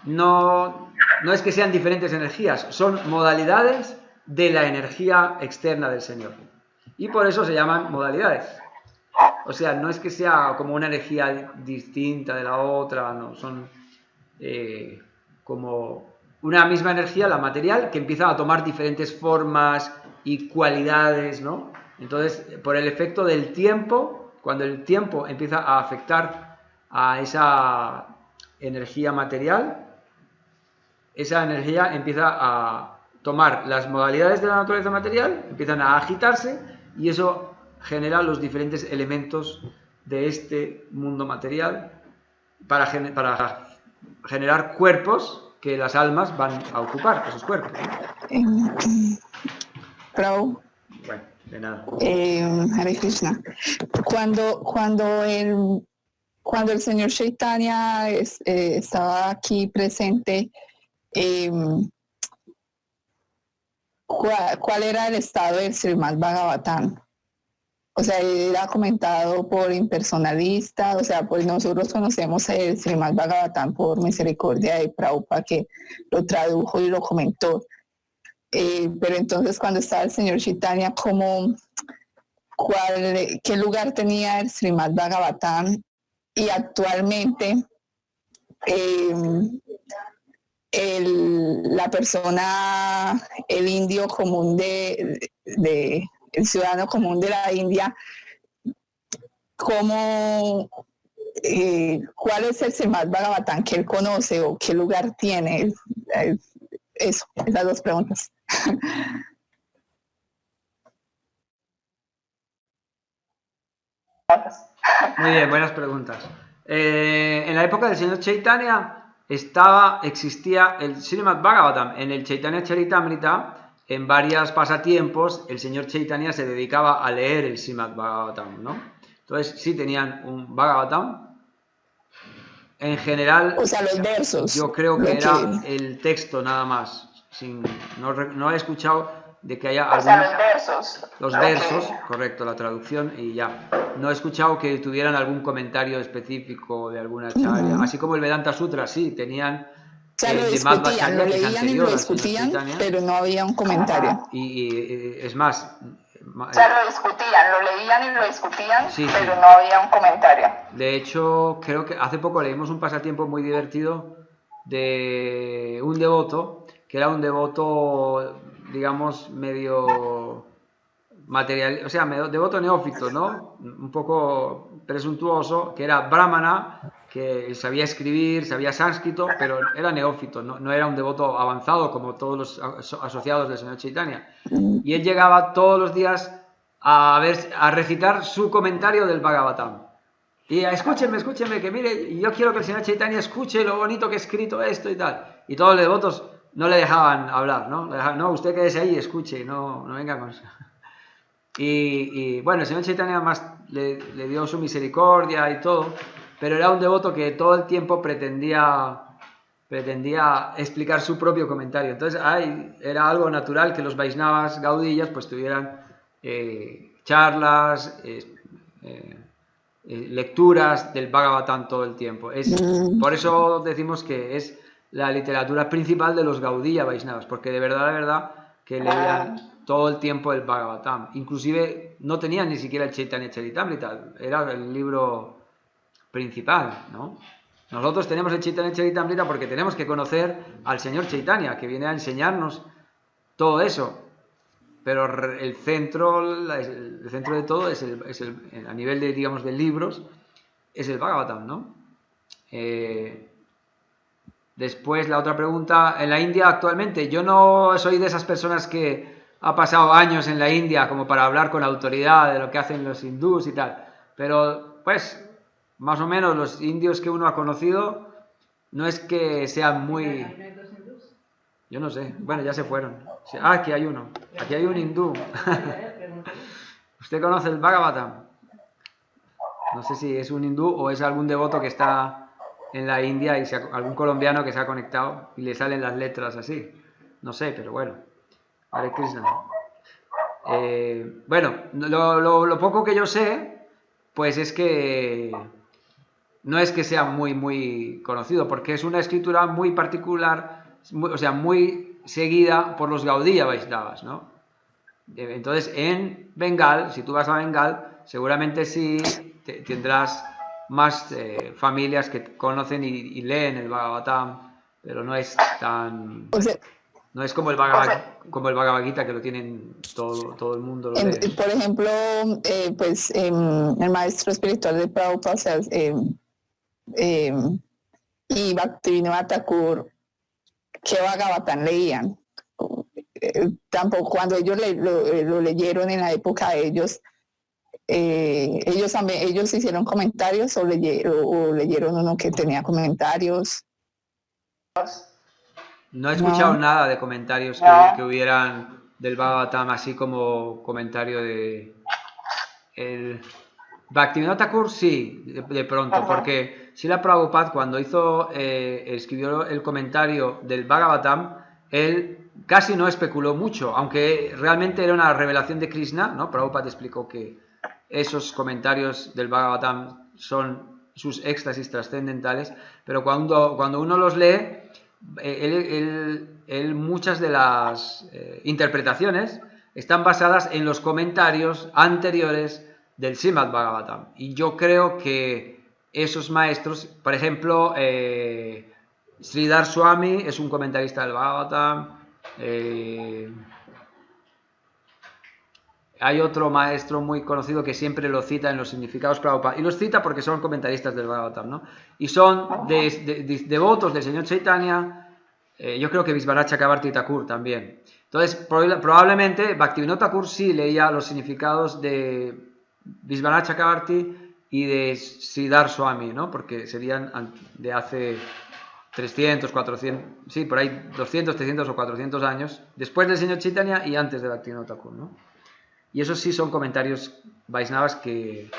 no es que sean diferentes energías, son modalidades de la energía externa del Señor. Y por eso se llaman modalidades. O sea, no es que sea como una energía distinta de la otra, no, son como una misma energía, la material, que empieza a tomar diferentes formas y cualidades, ¿no? Entonces, por el efecto del tiempo, cuando el tiempo empieza a afectar a esa energía material, esa energía empieza a tomar las modalidades de la naturaleza material, empiezan a agitarse y eso genera los diferentes elementos de este mundo material para generar cuerpos que las almas van a ocupar, esos cuerpos. Prabhu, Bueno, de nada. Hare Krishna. Cuando el señor Chaitanya estaba aquí presente, ¿cuál era el estado del Srimad Bhagavatam? O sea, era comentado por impersonalistas, o sea, pues nosotros conocemos el Srimad Bhagavatam por misericordia de Prabhupada, que lo tradujo y lo comentó. Pero entonces cuando estaba el señor Chaitanya, ¿qué lugar tenía el Srimad Bhagavatam? Y actualmente la persona, el indio común el ciudadano común de la India, ¿cuál es el Srimad Bhagavatam que él conoce o qué lugar tiene? Eso, esas dos preguntas. Muy bien, buenas preguntas. En la época del señor Chaitanya existía el Srimad Bhagavatam. En el Chaitanya Charitamrita, en varios pasatiempos, el señor Chaitanya se dedicaba a leer el Srimad Bhagavatam, ¿no? Entonces, sí tenían un Bhagavatam. En general, o sea, los versos. Yo creo que era el texto nada más. No he escuchado de que haya los versos. Los versos, correcto, la traducción y ya. No he escuchado que tuvieran algún comentario específico de alguna charla. Así como el Vedanta Sutra, sí, tenían... O sea, lo discutían, lo leían y lo discutían, pero no había un comentario. Y es más... O sea, lo discutían, lo leían y lo discutían, sí, pero sí, no había un comentario. De hecho, creo que hace poco leímos un pasatiempo muy divertido de un devoto, que era un devoto, digamos, medio material, o sea, medio devoto neófito, ¿no? Un poco presuntuoso, que era brahmana, que sabía escribir, sabía sánscrito, pero era neófito, no era un devoto avanzado como todos los asociados del señor Chaitanya. Y él llegaba todos los días a recitar su comentario del Bhagavatam. Y escúchenme, que mire, yo quiero que el señor Chaitanya escuche lo bonito que he escrito esto y tal. Y todos los devotos no le dejaban hablar, ¿no? No, usted quédese ahí y escuche, no venga con eso. Y bueno, el señor Chaitanya más le dio su misericordia y todo, pero era un devoto que todo el tiempo pretendía explicar su propio comentario. Entonces era algo natural que los Vaishnavas gaudillas pues tuvieran charlas, lecturas del Bhagavatam todo el tiempo. Por eso decimos que es la literatura principal de los Gaudiya Vaishnavas, porque de verdad que leían todo el tiempo el Bhagavatam. Inclusive no tenían ni siquiera el Chaitanya Charitamrita, era el libro principal, ¿no? Nosotros tenemos el Chaitanya Charitamrita porque tenemos que conocer al señor Chaitanya, que viene a enseñarnos todo eso. Pero el centro de todo es a nivel de, digamos, de libros, es el Bhagavatam, ¿no? Después, la otra pregunta, en la India actualmente, yo no soy de esas personas que ha pasado años en la India como para hablar con autoridad de lo que hacen los hindús y tal, pero pues más o menos los indios que uno ha conocido no es que sean muy... ¿No hay dos hindús? Yo no sé, bueno, ya se fueron. Ah, aquí hay uno, aquí hay un hindú. Pregúntale. ¿Usted conoce el Bhagavatam? No sé si es un hindú o es algún devoto que está en la India y algún colombiano que se ha conectado y le salen las letras así. No sé, pero bueno. Hare Krishna. Bueno, lo poco que yo sé, pues es que no es que sea muy conocido, porque es una escritura muy particular, o sea, muy seguida por los Gaudiya Vaishnavas, ¿no? Entonces, en Bengal, si tú vas a Bengal, seguramente sí tendrás más familias que conocen y leen el Bhagavatam, pero no es tan... O sea, No es como el Bhagavad Gita, que lo tienen todo el mundo. Lo lee. por ejemplo, pues el maestro espiritual de Prabhupada, o sea, y Bhaktivinoda Thakur, ¿qué Bhagavatam leían? Tampoco cuando ellos lo leyeron en la época de ellos, ellos hicieron comentarios o leyeron uno que tenía comentarios. No he escuchado No. nada de comentarios que hubieran del Bhagavatam, así como comentario de... El Bhaktivinoda Thakur sí, de pronto, porque Srila Prabhupada cuando escribió el comentario del Bhagavatam, él casi no especuló mucho, aunque realmente era una revelación de Krishna, ¿no? Prabhupada explicó que esos comentarios del Bhagavatam son sus éxtasis trascendentales, pero cuando uno los lee, muchas de las interpretaciones están basadas en los comentarios anteriores del Srimad Bhagavatam. Y yo creo que esos maestros, por ejemplo, Sridhar Swami es un comentarista del Bhagavatam. Hay otro maestro muy conocido que siempre lo cita en los significados Prabhupada. Y los cita porque son comentaristas del Bhagavatam, ¿no? Y son devotos del señor Chaitanya. Yo creo que Vishvanath Chakrabarti Thakur también. Entonces, probablemente Bhaktivinoda Thakur sí leía los significados de Vishvanath Chakrabarti y de Sridhar Swami, ¿no? Porque serían de hace 300, 400, sí, por ahí 200, 300 o 400 años, después del señor Chaitanya y antes de Bhaktivinoda Thakur, ¿no? Y esos sí son comentarios Vaishnavas que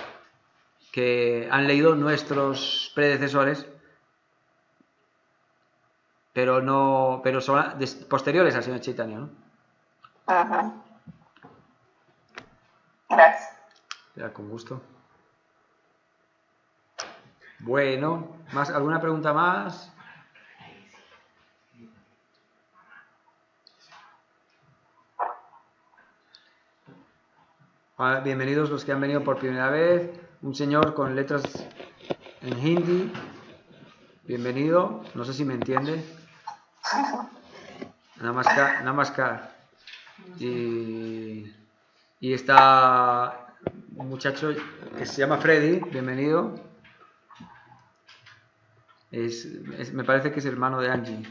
han leído nuestros predecesores, pero son posteriores al señor Chaitanya, ¿no? Ajá. Gracias. Ya, con gusto. Bueno, ¿alguna pregunta más? Bienvenidos los que han venido por primera vez. Un señor con letras en hindi. Bienvenido. No sé si me entiende. Namaskar. Y está un muchacho que se llama Freddy. Bienvenido. Me parece que es hermano de Angie.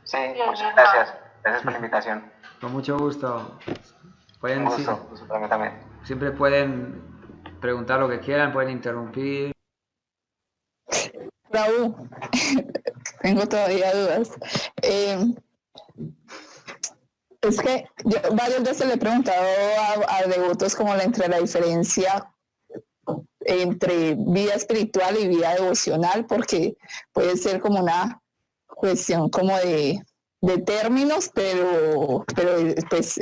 Sí, muchas gracias. Gracias por la invitación. Con mucho gusto. Un gusto, para mí también. Siempre pueden preguntar lo que quieran, pueden interrumpir. Raúl, tengo todavía dudas. Es que yo varias veces le he preguntado a devotos como entre la diferencia entre vida espiritual y vida devocional, porque puede ser como una cuestión como de términos, pero pues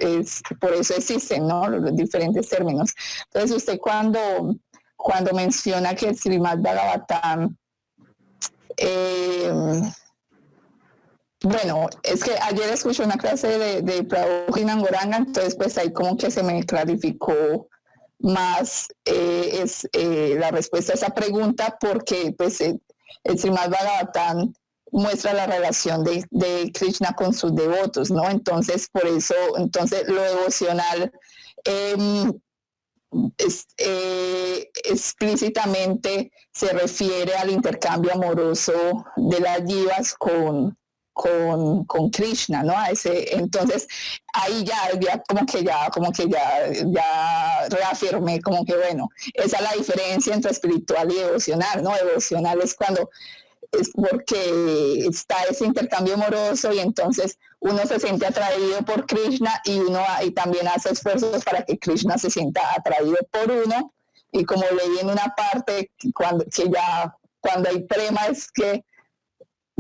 por eso existen, ¿no? Los diferentes términos. Entonces usted cuando menciona que el Srimad Bhagavatam, bueno, es que ayer escuché una clase de Prabhu Ginangoranga, entonces pues ahí como que se me clarificó más la respuesta a esa pregunta, porque pues el Srimad Bhagavatam muestra la relación de Krishna con sus devotos, ¿no? Entonces, por eso, lo devocional explícitamente se refiere al intercambio amoroso de las jivas con Krishna, ¿no? Entonces ahí ya reafirmé como que bueno, esa es la diferencia entre espiritual y devocional, ¿no? Devocional es porque está ese intercambio amoroso y entonces uno se siente atraído por Krishna y también hace esfuerzos para que Krishna se sienta atraído por uno, y como leí en una parte cuando hay prema es que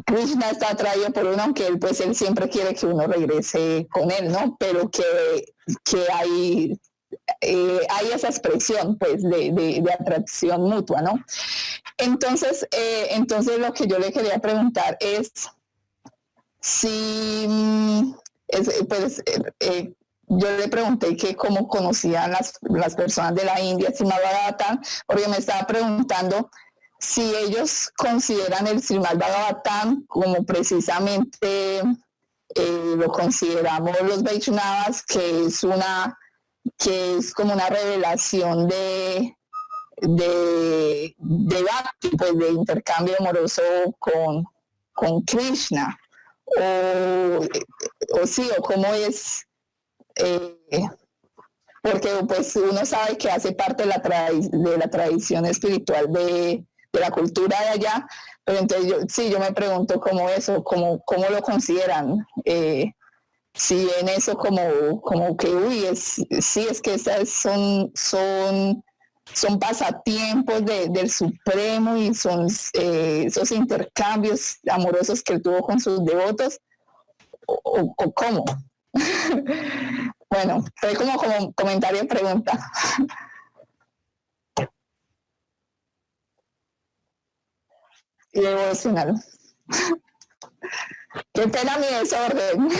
Krishna está atraído por uno, aunque él siempre quiere que uno regrese con él, ¿no? Pero que hay esa expresión pues de atracción mutua, ¿no? Entonces lo que yo le quería preguntar es si yo le pregunté que cómo conocían las personas de la India Srimad Bhagavatam, porque me estaba preguntando si ellos consideran el Srimad Bhagavatam como precisamente lo consideramos los Vaishnavas, que es como una revelación de bhakti, pues de intercambio amoroso con Krishna, o sí, o cómo es, porque pues uno sabe que hace parte de la tradición espiritual de la cultura de allá, pero entonces yo me pregunto cómo lo consideran, si ven eso como que es que esas son pasatiempos del Supremo y son esos intercambios amorosos que él tuvo con sus devotos, o cómo. Bueno, fue como comentario y pregunta. Y devocional. Qué pena mi desorden.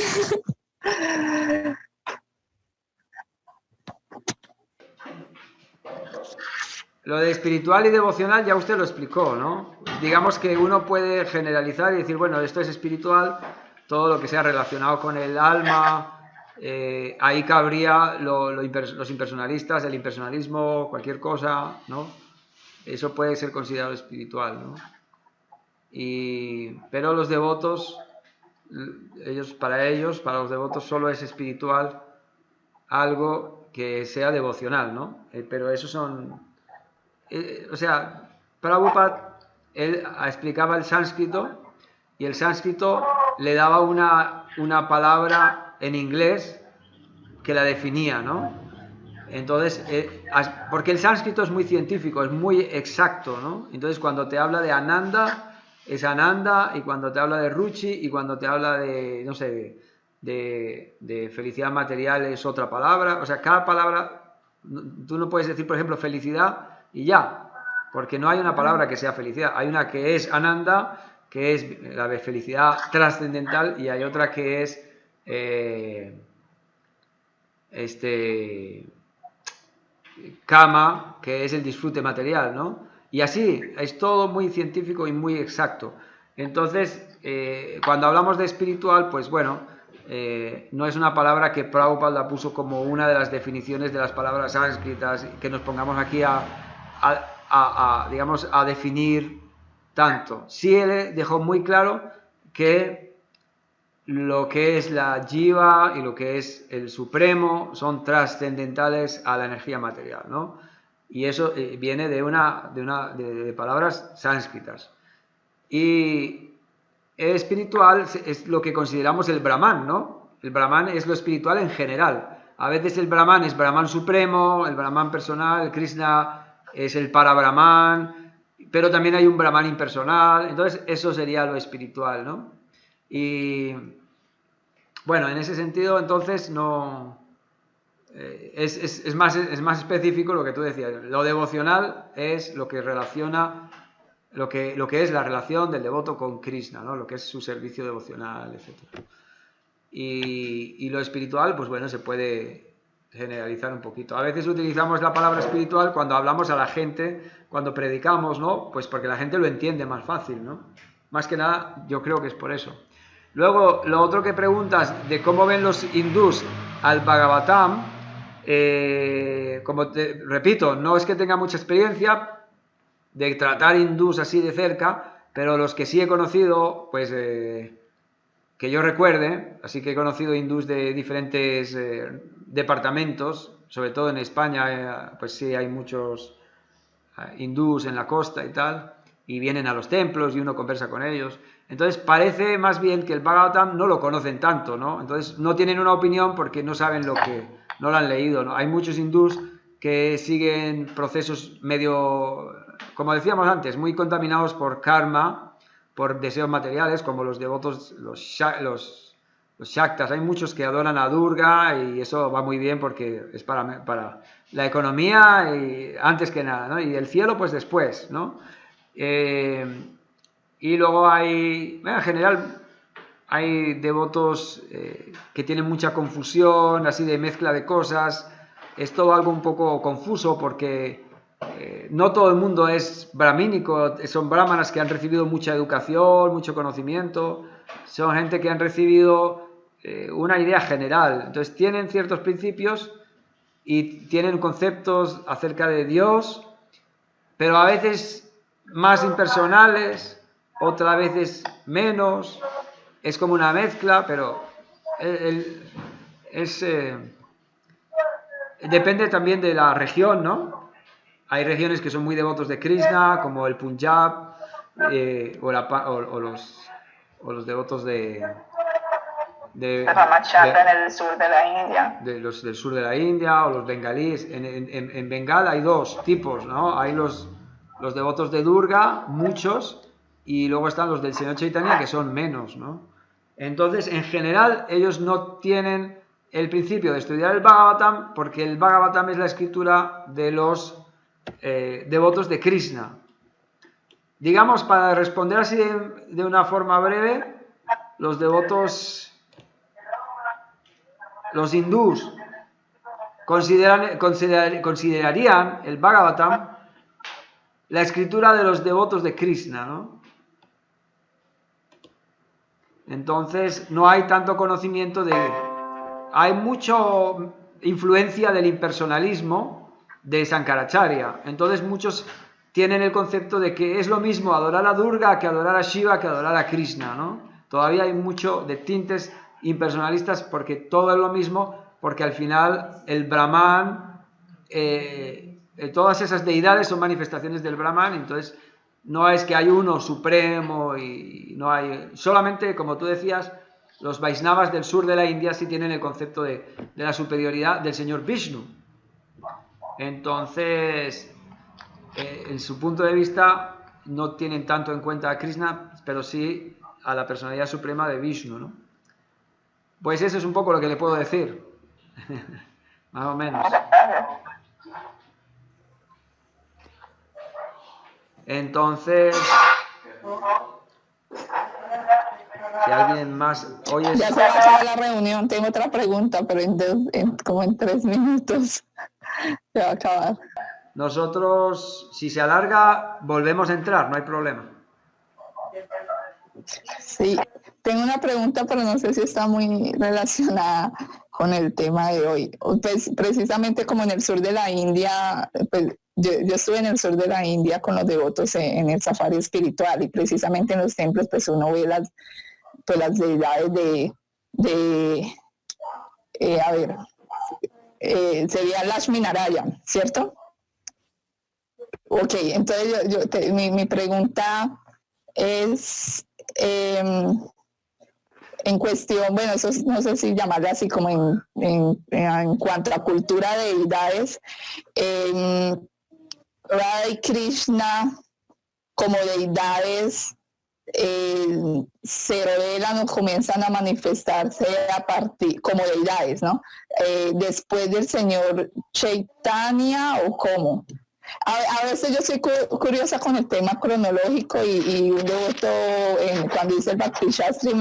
Lo de espiritual y devocional ya usted lo explicó, ¿no? Digamos que uno puede generalizar y decir, bueno, esto es espiritual, todo lo que sea relacionado con el alma, ahí cabría los impersonalistas, el impersonalismo, cualquier cosa, ¿no? Eso puede ser considerado espiritual, ¿no? Pero los devotos, para los devotos solo es espiritual algo que sea devocional, ¿no? Pero esos son... o sea, Prabhupada, él explicaba el sánscrito y el sánscrito le daba una palabra en inglés que la definía, ¿no? Entonces, porque el sánscrito es muy científico, es muy exacto, ¿no? Entonces, cuando te habla de Ananda, es Ananda, y cuando te habla de Ruchi, y cuando te habla de, no sé, de felicidad material es otra palabra. O sea, cada palabra, tú no puedes decir, por ejemplo, felicidad y ya, porque no hay una palabra que sea felicidad. Hay una que es Ananda, que es la de felicidad trascendental, y hay otra que es Kama, que es el disfrute material, ¿no? Y así, es todo muy científico y muy exacto. Entonces, cuando hablamos de espiritual, pues bueno, no es una palabra que Prabhupada la puso como una de las definiciones de las palabras sánscritas, que nos pongamos aquí digamos, a definir tanto. Sí, él dejó muy claro que lo que es la jiva y lo que es el supremo son trascendentales a la energía material, ¿no? Y eso viene de palabras sánscritas. Y espiritual es lo que consideramos el Brahman, ¿no? El Brahman es lo espiritual en general. A veces el Brahman es Brahman supremo, el Brahman personal, el Krishna es el Para-Brahman, pero también hay un Brahman impersonal. Entonces eso sería lo espiritual, ¿no? Y bueno, en ese sentido entonces no... Es más específico lo que tú decías. Lo devocional es lo que relaciona lo que es la relación del devoto con Krishna, ¿no? Lo que es su servicio devocional, etc. Y lo espiritual, pues bueno, se puede generalizar un poquito. A veces utilizamos la palabra espiritual cuando hablamos a la gente, cuando predicamos, ¿no? Pues porque la gente lo entiende más fácil, ¿no? Más que nada, yo creo que es por eso. Luego, lo otro que preguntas de cómo ven los hindús al Bhagavatam, Como repito, no es que tenga mucha experiencia de tratar hindús así de cerca, pero los que sí he conocido, pues que yo recuerde, así que he conocido hindús de diferentes departamentos, sobre todo en España, pues sí hay muchos hindús en la costa y tal, y vienen a los templos y uno conversa con ellos. Entonces parece más bien que el Bhagavatam no lo conocen tanto, ¿no? Entonces no tienen una opinión porque no saben no lo han leído, ¿no? Hay muchos hindús que siguen procesos medio, como decíamos antes, muy contaminados por karma, por deseos materiales, como los devotos, los Shaktas. Hay muchos que adoran a Durga y eso va muy bien porque es para la economía y antes que nada, ¿no? Y el cielo pues después, ¿no? Y luego en general hay devotos que tienen mucha confusión, así de mezcla de cosas. Es todo algo un poco confuso porque no todo el mundo es brahmínico, son brahmanas que han recibido mucha educación, mucho conocimiento, son gente que han recibido una idea general, entonces tienen ciertos principios y tienen conceptos acerca de Dios, pero a veces más impersonales, otras veces menos, es como una mezcla, pero depende también de la región, ¿no? Hay regiones que son muy devotos de Krishna, como el Punjab, o los devotos de Ramachandra en el sur de la India. De los del sur de la India, o los bengalíes. En Bengal hay dos tipos, ¿no? Hay los devotos de Durga, muchos, y luego están los del Señor Chaitanya, que son menos, ¿no? Entonces, en general, ellos no tienen el principio de estudiar el Bhagavatam, porque el Bhagavatam es la escritura de los devotos de Krishna. Digamos, para responder así de una forma breve, los devotos, los hindús, considerarían el Bhagavatam la escritura de los devotos de Krishna, ¿no? Entonces, no hay tanto conocimiento hay mucha influencia del impersonalismo de Sankaracharya. Entonces, muchos tienen el concepto de que es lo mismo adorar a Durga que adorar a Shiva que adorar a Krishna, ¿no? Todavía hay mucho de tintes impersonalistas porque todo es lo mismo, porque al final el Brahman, todas esas deidades son manifestaciones del Brahman, entonces no es que hay uno supremo y no hay, solamente, como tú decías, los Vaisnavas del sur de la India sí tienen el concepto de la superioridad del señor Vishnu. Entonces, en su punto de vista no tienen tanto en cuenta a Krishna, pero sí a la personalidad suprema de Vishnu, ¿no? Pues eso es un poco lo que le puedo decir. Más o menos. Entonces, si alguien más... Oye, ya se va a acabar la reunión, tengo otra pregunta, pero como en 3 minutos se va a acabar. Nosotros, si se alarga, volvemos a entrar, no hay problema. Sí, tengo una pregunta, pero no sé si está muy relacionada con el tema de hoy. Pues, precisamente como en el sur de la India, pues, yo estuve en el sur de la India con los devotos en el safari espiritual y precisamente en los templos pues uno ve las deidades sería Lakshmi Narayan, ¿cierto? Ok, entonces mi pregunta es en cuestión, bueno, eso no sé si llamarle así como en cuanto a cultura de deidades, Radha y Krishna como deidades se revelan o comienzan a manifestarse como deidades, ¿no? Después del señor Chaitanya o cómo. A veces yo soy curiosa con el tema cronológico y un devoto cuando hice el Bhakti Shastri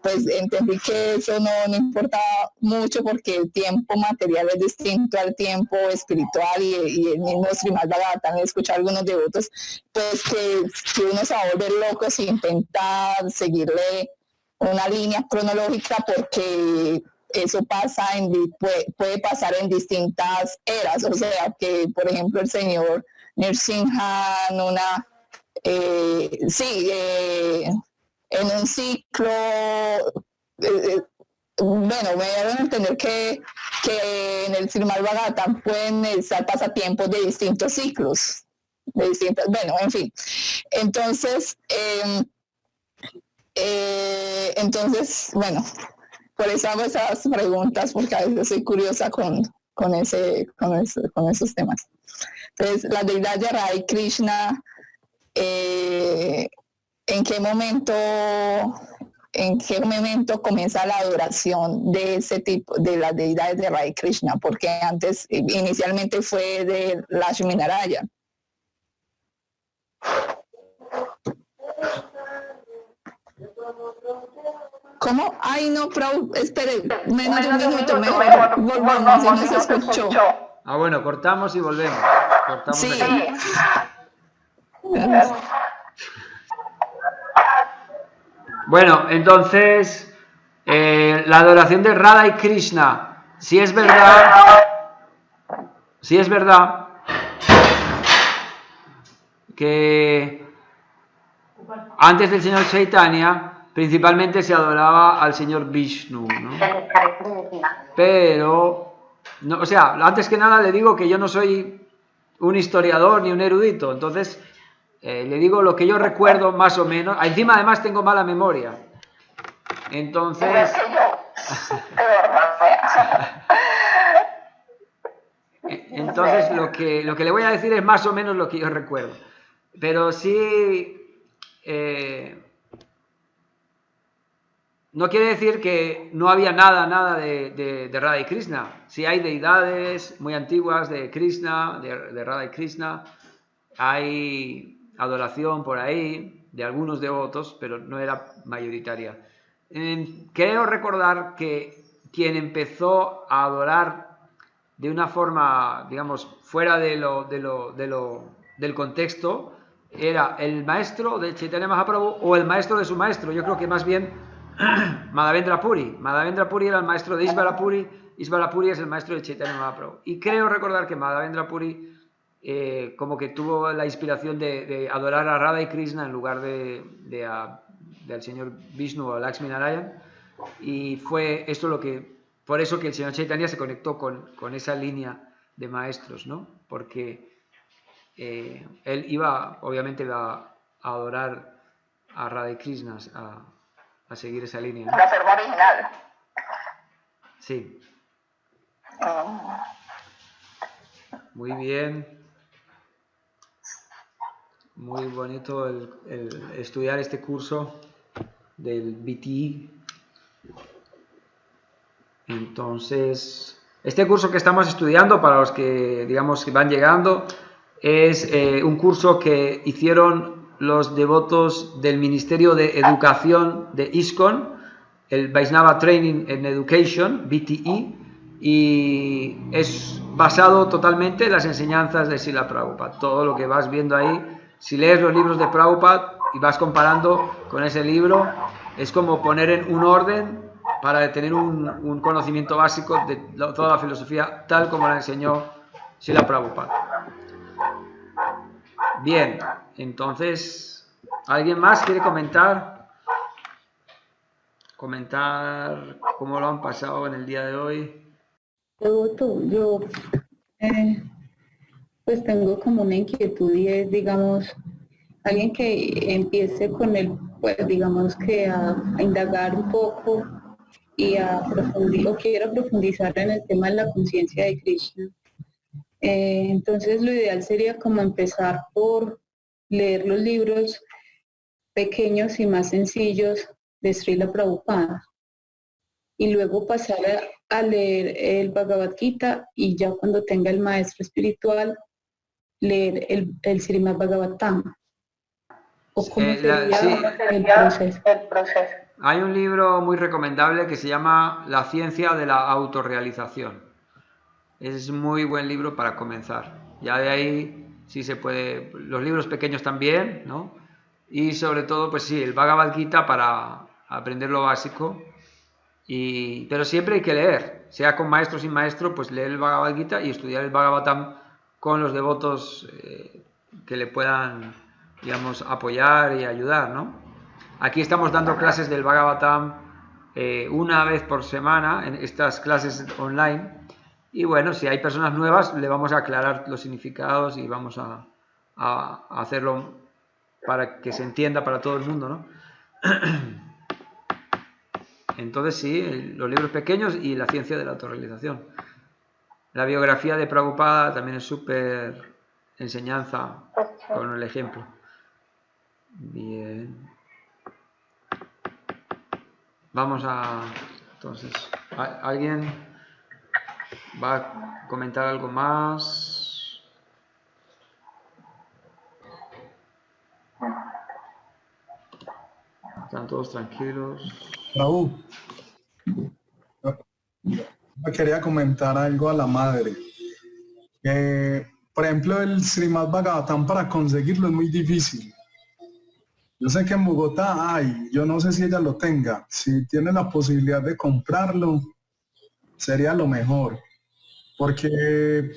pues entendí que eso no importa mucho porque el tiempo material es distinto al tiempo espiritual y el mismo Srimad Bhagavatam, he escuchado a algunos devotos pues que uno se va a volver loco si intenta seguirle una línea cronológica porque eso pasa puede pasar en distintas eras, o sea, que por ejemplo el señor Nrsimha en un ciclo, bueno, me dieron a entender que en el Srimad Bhagavatam pueden estar pasatiempos de distintos ciclos, bueno, en fin. Entonces, bueno, por eso hago esas preguntas, porque a veces soy curiosa con esos temas. Entonces, la deidad de Radha y Krishna, ¿en qué momento comienza la adoración de ese tipo, de las deidades de Radha y Krishna? Porque antes, inicialmente fue de Lakshmi Narayana. ¿Cómo? Ay, no, espere, menos de un minuto, mejor volvamos, si no se escuchó. Ah, bueno, cortamos y volvemos. Cortamos Sí. aquí. Bueno, entonces, la adoración de Radha y Krishna, si es verdad que antes del señor Chaitanya principalmente se adoraba al señor Vishnu, ¿no? Pero, no, o sea, antes que nada le digo que yo no soy un historiador ni un erudito, entonces le digo lo que yo recuerdo más o menos. Encima además tengo mala memoria, entonces entonces lo que le voy a decir es más o menos lo que yo recuerdo, pero sí no quiere decir que no había nada de Radha y Krishna. Sí hay deidades muy antiguas de Krishna, de Radha y Krishna. Hay adoración por ahí de algunos devotos, pero no era mayoritaria. Creo recordar que quien empezó a adorar de una forma, digamos, fuera del contexto, era el maestro de Chaitanya Mahaprabhu o el maestro de su maestro. Yo creo que más bien Madhavendra Puri. Madhavendra Puri era el maestro de Isvara Puri. Isvara Puri es el maestro de Chaitanya Mahaprabhu. Y creo recordar que Madhavendra Puri como que tuvo la inspiración de adorar a Radha y Krishna en lugar del señor Vishnu o Lakshmi Narayana. Y fue esto por eso que el señor Chaitanya se conectó con esa línea de maestros, ¿no? Porque él obviamente iba a adorar a Radha y Krishna, a seguir esa línea, ¿no? La forma original. Sí. Muy bien. Muy bonito el estudiar este curso del BTE. Entonces, este curso que estamos estudiando, para los que digamos que van llegando, es un curso que hicieron los devotos del Ministerio de Educación de ISKCON, el Vaishnava Training and Education, BTE, y es basado totalmente en las enseñanzas de Srila Prabhupada. Todo lo que vas viendo ahí, si lees los libros de Prabhupada y vas comparando con ese libro, es como poner en un orden para tener un conocimiento básico de toda la filosofía tal como la enseñó Srila Prabhupada. Bien, entonces, ¿alguien más quiere comentar cómo lo han pasado en el día de hoy? Yo pues tengo como una inquietud y es, digamos, alguien que empiece con pues digamos que a indagar un poco y o quiera profundizar en el tema de la conciencia de Krishna. Entonces lo ideal sería como empezar por leer los libros pequeños y más sencillos de Srila Prabhupada y luego pasar a leer el Bhagavad Gita y ya cuando tenga el maestro espiritual leer el Srimad Bhagavatam. ¿O cómo sería el proceso? Hay un libro muy recomendable que se llama La ciencia de la autorrealización. Es muy buen libro para comenzar. Ya de ahí sí se puede, los libros pequeños también, ¿no? Y sobre todo, pues sí, el Bhagavad Gita para aprender lo básico Pero siempre hay que leer, sea con maestro o sin maestro, pues leer el Bhagavad Gita y estudiar el Bhagavatam con los devotos que le puedan, digamos, apoyar y ayudar, ¿no? Aquí estamos dando clases del Bhagavatam una vez por semana, en estas clases online, y bueno, si hay personas nuevas, le vamos a aclarar los significados y vamos a hacerlo para que se entienda para todo el mundo, ¿no? Entonces sí, los libros pequeños y la ciencia de la autorrealización. La biografía de Prabhupada también es súper enseñanza con el ejemplo. Bien. Vamos a... Entonces, ¿alguien va a comentar algo más? Están todos tranquilos. Raúl, me quería comentar algo a la madre. Por ejemplo, el Srimad Bhagavatam para conseguirlo es muy difícil. Yo sé que en Bogotá hay, yo no sé si ella lo tenga. Si tiene la posibilidad de comprarlo, sería lo mejor. Porque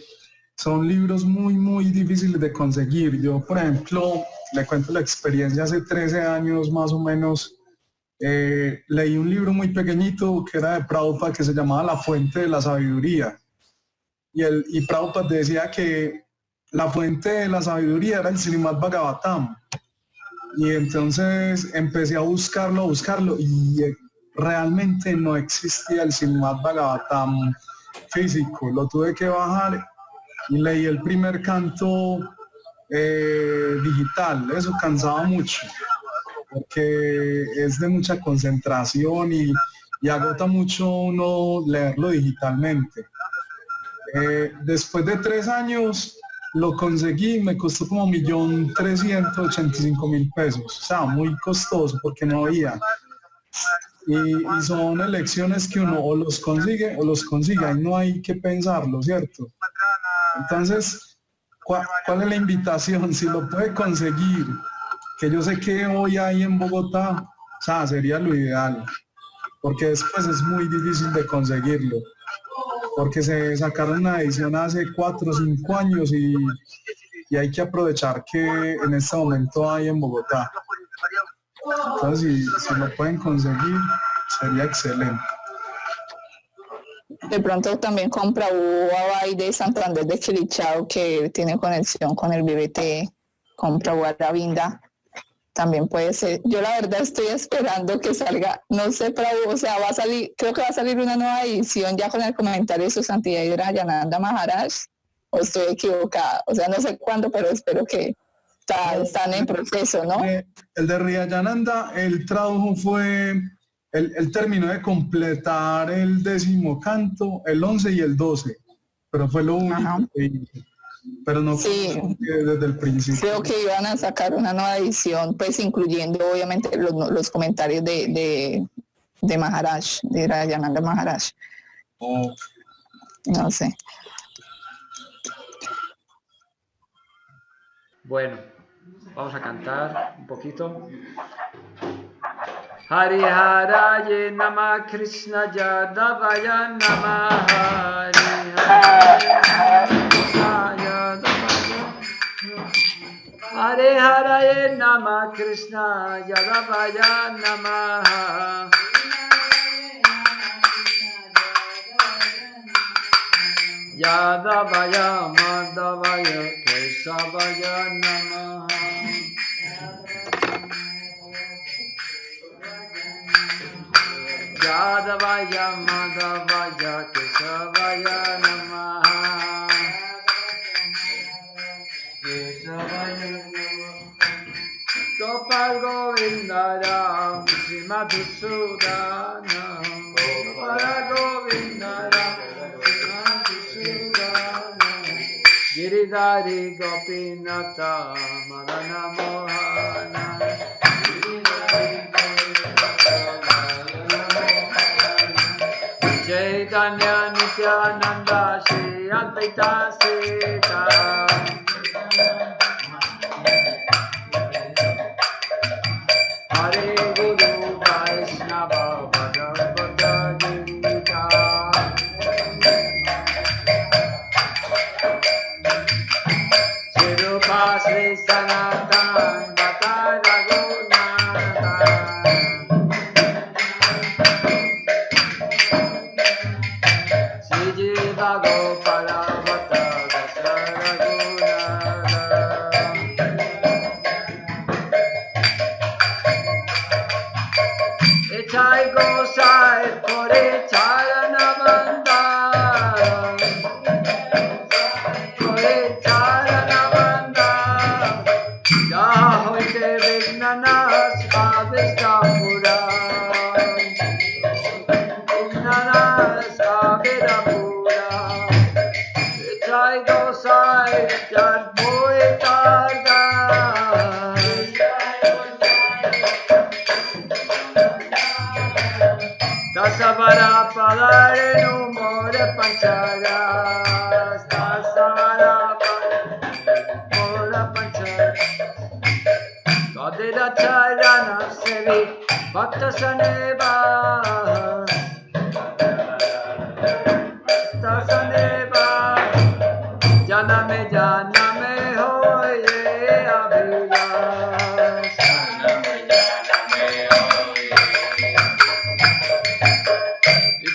son libros muy, muy difíciles de conseguir. Yo, por ejemplo, le cuento la experiencia hace 13 años más o menos. Leí un libro muy pequeñito que era de Prabhupada que se llamaba La Fuente de la Sabiduría. Y Prabhupada decía que la fuente de la sabiduría era el Srimad Bhagavatam. Y entonces empecé a buscarlo y realmente no existía el Srimad Bhagavatam físico. Lo tuve que bajar y leí el primer canto digital. Eso cansaba mucho porque es de mucha concentración y agota mucho uno leerlo digitalmente. Después de 3 años lo conseguí, me costó como 1.385.000 pesos, o sea, muy costoso porque no había. Y son elecciones que uno o los consigue y no hay que pensarlo, ¿cierto? Entonces, ¿cuál es la invitación? Si lo puede conseguir, que yo sé que hoy hay en Bogotá, o sea, sería lo ideal, porque después es muy difícil de conseguirlo, porque se sacaron una edición hace 4 o 5 años y hay que aprovechar que en este momento hay en Bogotá. Entonces, si lo pueden conseguir, sería excelente. De pronto también compra Huawei de Santander de Quilichao, que tiene conexión con el BBT, compra Guaravinda. También puede ser. Yo la verdad estoy esperando que salga, no sé, o sea, va a salir, creo que va a salir una nueva edición ya con el comentario de su santidad Rayananda Maharaj, o estoy equivocada, o sea, no sé cuándo, pero espero que están en proceso, ¿no? El de Rayananda, el trabajo fue, él terminó de completar el 10º canto, el 11 y el 12, pero fue lo único que hizo. Pero no sí, desde el principio. Creo que iban a sacar una nueva edición, pues incluyendo obviamente los comentarios de Maharaj, de Rayananda Maharaj. Oh. No sé. Bueno, vamos a cantar un poquito. Hari Haraye Nama Krishna Yadavaya Nama Hari Hare Hare Nama Krishna Yadavaya Nama Yadavaya Madhavaya Kesavaya Nama Yadavaya Madhavaya Kesavaya Nama Gopal Govindaram Sri Madhusudanam Gopal Govindaram Sri Madhusudanam Giridhari Gopinata Madana Mohana Chaitanya Nityananda Shri Advaita Sita Hare Guru Vaishnava Bhagavata Sanatan Bata Raghunatha. Sri Jiva Gopala Bata Dasa Raghunatha. Echai Gosai Kore Charana Bandha, Kore Charana Bandha, Jaha hoite Vignanas Avesta Pura, Vignanas Avesta Pura. Echai Gosai Jar Boy Tardas, Dasavara Padare no more panchagas, Dasavara Padare more panchagas. Gadira Charana Sevi Bhakta Saneva, Bhakta Saneva, Janame Hoye Abhilas,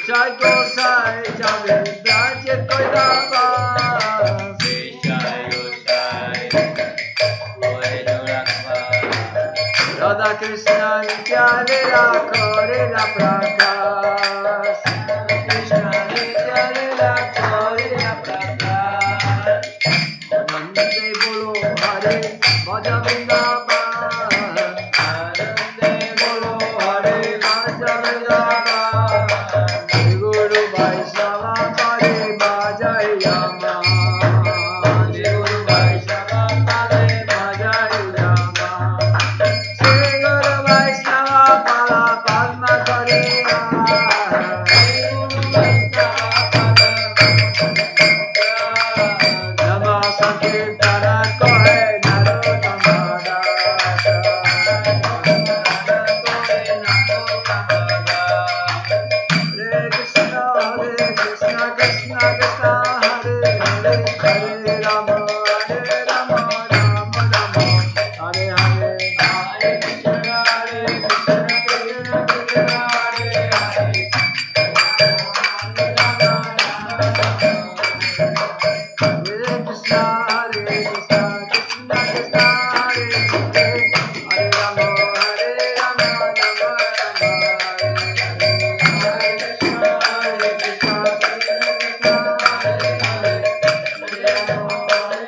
Jai Gosai Jai Braje Koidava, Radha Krishna Nitya Leela Kore La Prakas, Krishna Nitya Leela Kore La Prakas, Nande Bolo Hare Bhaja Vrindavan, Nande Bolo Hare Bhaja Vrindavan, Shri Guru Vaishnava Pare Bhajai Yama, Shri Guru Vaishnava Pare Bhajai Yama, Shri Guru Vaishnava Pala Padma Kariya, Shri Guru Vaishnava Pala Nama Sankirtana Kohe Narottama Dasa, Kohe Narottama Dasa. Hare Krishna, Krishna Krishna, Hare Hare, Hare Rama, Rama Rama, Hare Hare, Hare Krishna, Krishna Krishna, Hare Hare, Hare Krishna, Hare Krishna, Krishna Krishna, Hare Hare, Hare Rama, Rama Rama, Hare Krishna, Hare Krishna, Krishna Krishna, Hare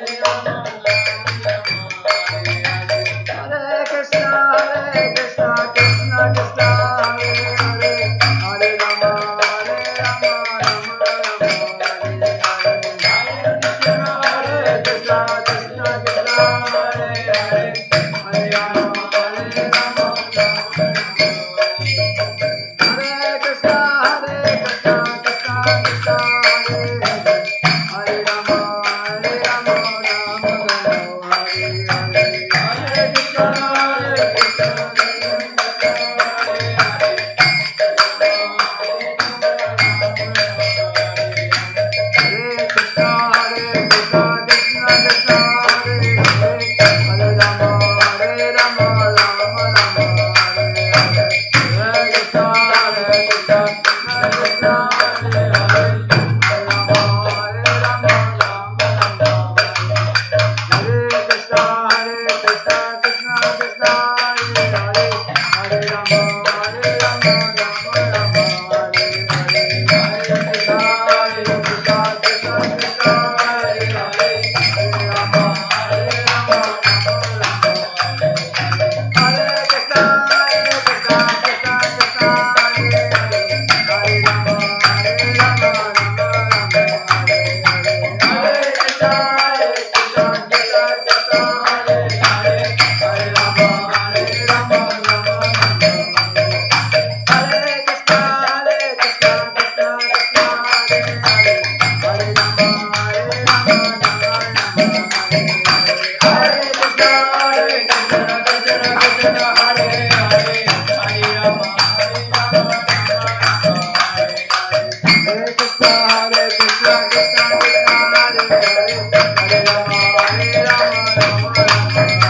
Hare, Hare Krishna, Hare Krishna, Krishna Krishna, Hare Hare, Hare Rama, Rama Rama, Hare Hare, Hare Krishna, Hare Krishna, Krishna Krishna, Hare Hare, Hare Rama, Rama Rama, Hare Krishna, Hare Krishna, Krishna Krishna, Hare Hare, Hare Rama, Rama Rama, Hare Hare, Hare Krishna, Hare Krishna, Hare Krishna, Hare Krishna, Krishna Krishna, Hare Hare, Hare Rama, Rama Rama, Hare Hare, Hare Krishna, Hare Krishna, Krishna Krishna, Hare Hare, Hare Rama, Rama Rama, Hare Krishna, Hare Krishna, Krishna Krishna, Hare Hare, Hare Rama, Rama Rama, Hare Hare, Hare Krishna, Hare Krishna, Krishna Krishna, Hare Hare, Hare Rama, Rama Rama, Hare Krishna, Hare Krishna, Krishna Krishna, Hare Hare, Hare Rama, Rama Rama, Hare Hare, Hare Krishna, Hare Krishna, Krishna Krishna, Hare Hare, Hare Rama, Rama Rama, Hare Krishna, Hare Krishna, Krishna Krishna, Hare Hare, Hare Rama, Rama Rama, Hare Hare, Hare Krishna, Hare Krishna, Krishna Krishna, Hare Hare, Hare Rama, Rama Rama, Hare Krishna, Hare Krishna, Krishna Krishna, Hare Hare, Hare Rama, Rama Rama,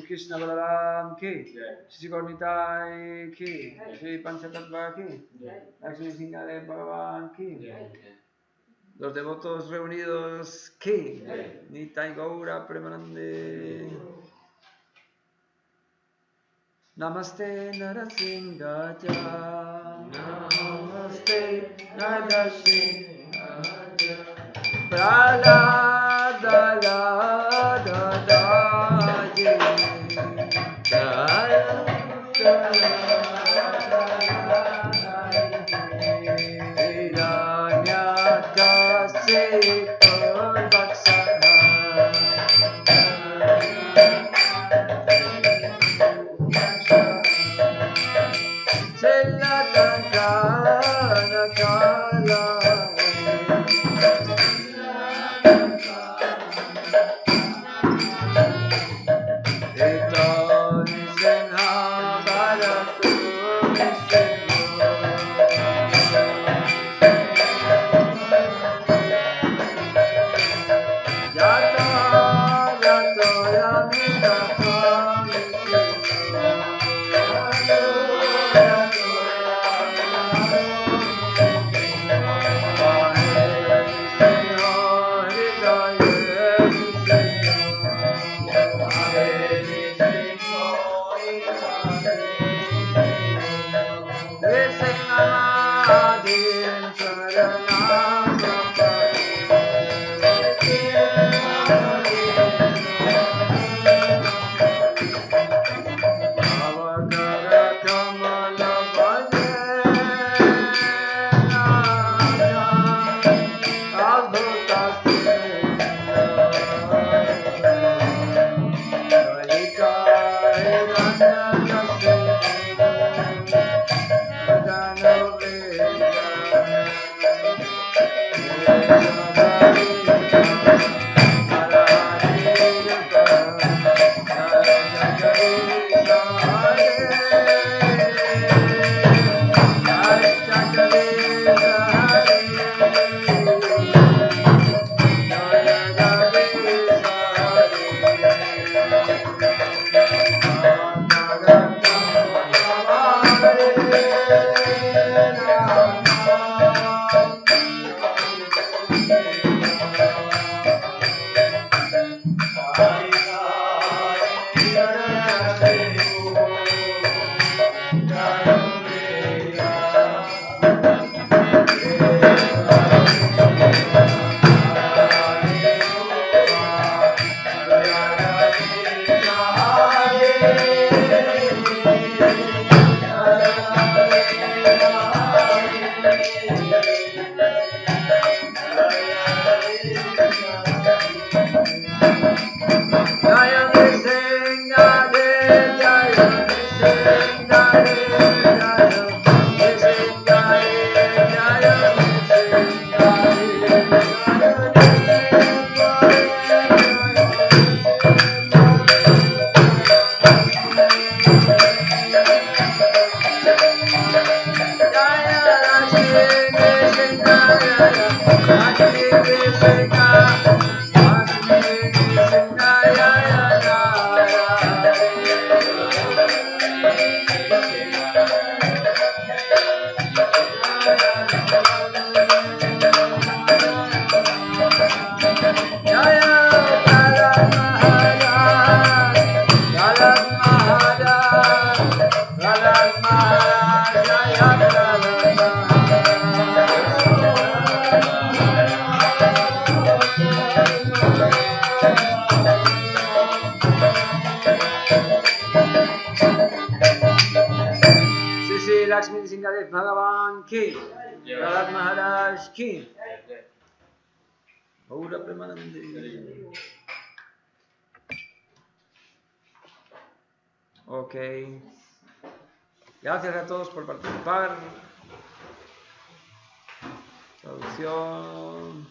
Krishna Balaram ki, Shri Gaurnitai ki, Shri Panchatattva ki, Lakshmi Singale Bhagavan ki, los devotos reunidos ki, Nitai Gaura Premanande. Namaste Narasinghaja, Namaste Narasinghaja, Pralada Lakshmi Singhadev Bhagavan ki, Prahlad Maharaj ki. Gaura Premanande. Ok. Gracias a todos por participar. Traducción.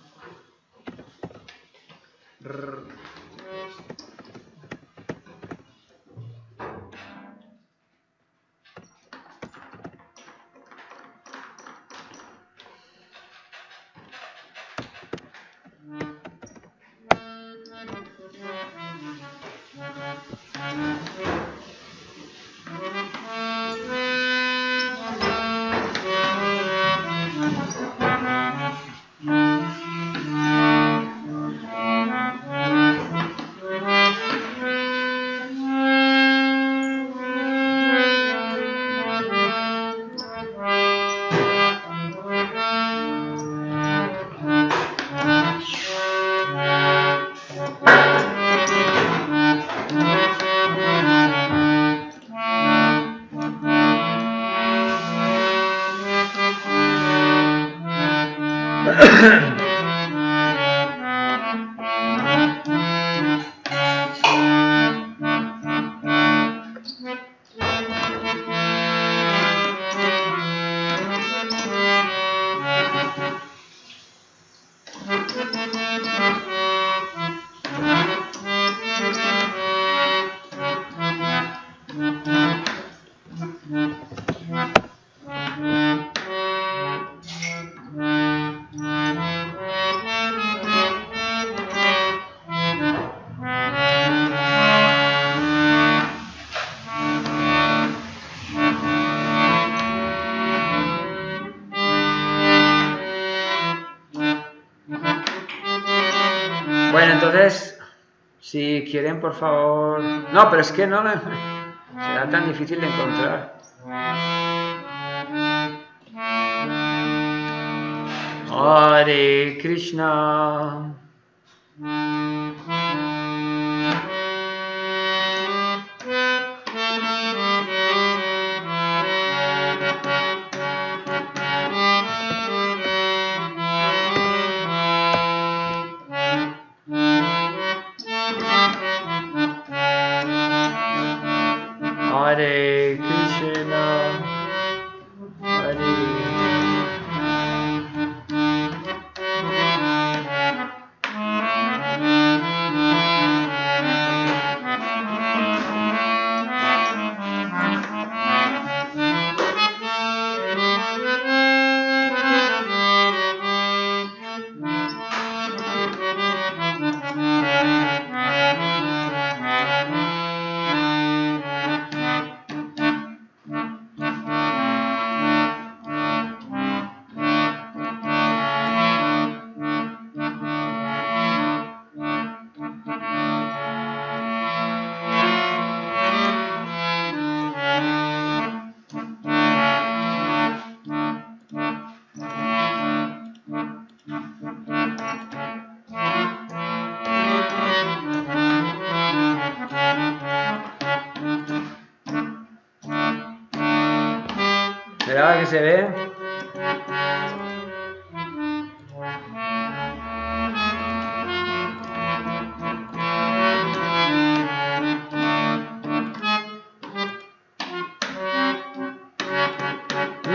Bueno, entonces, si quieren, por favor... No, pero es que no será tan difícil de encontrar. Hare Krishna. Hare Krishna, Hare ¿Será que se ve?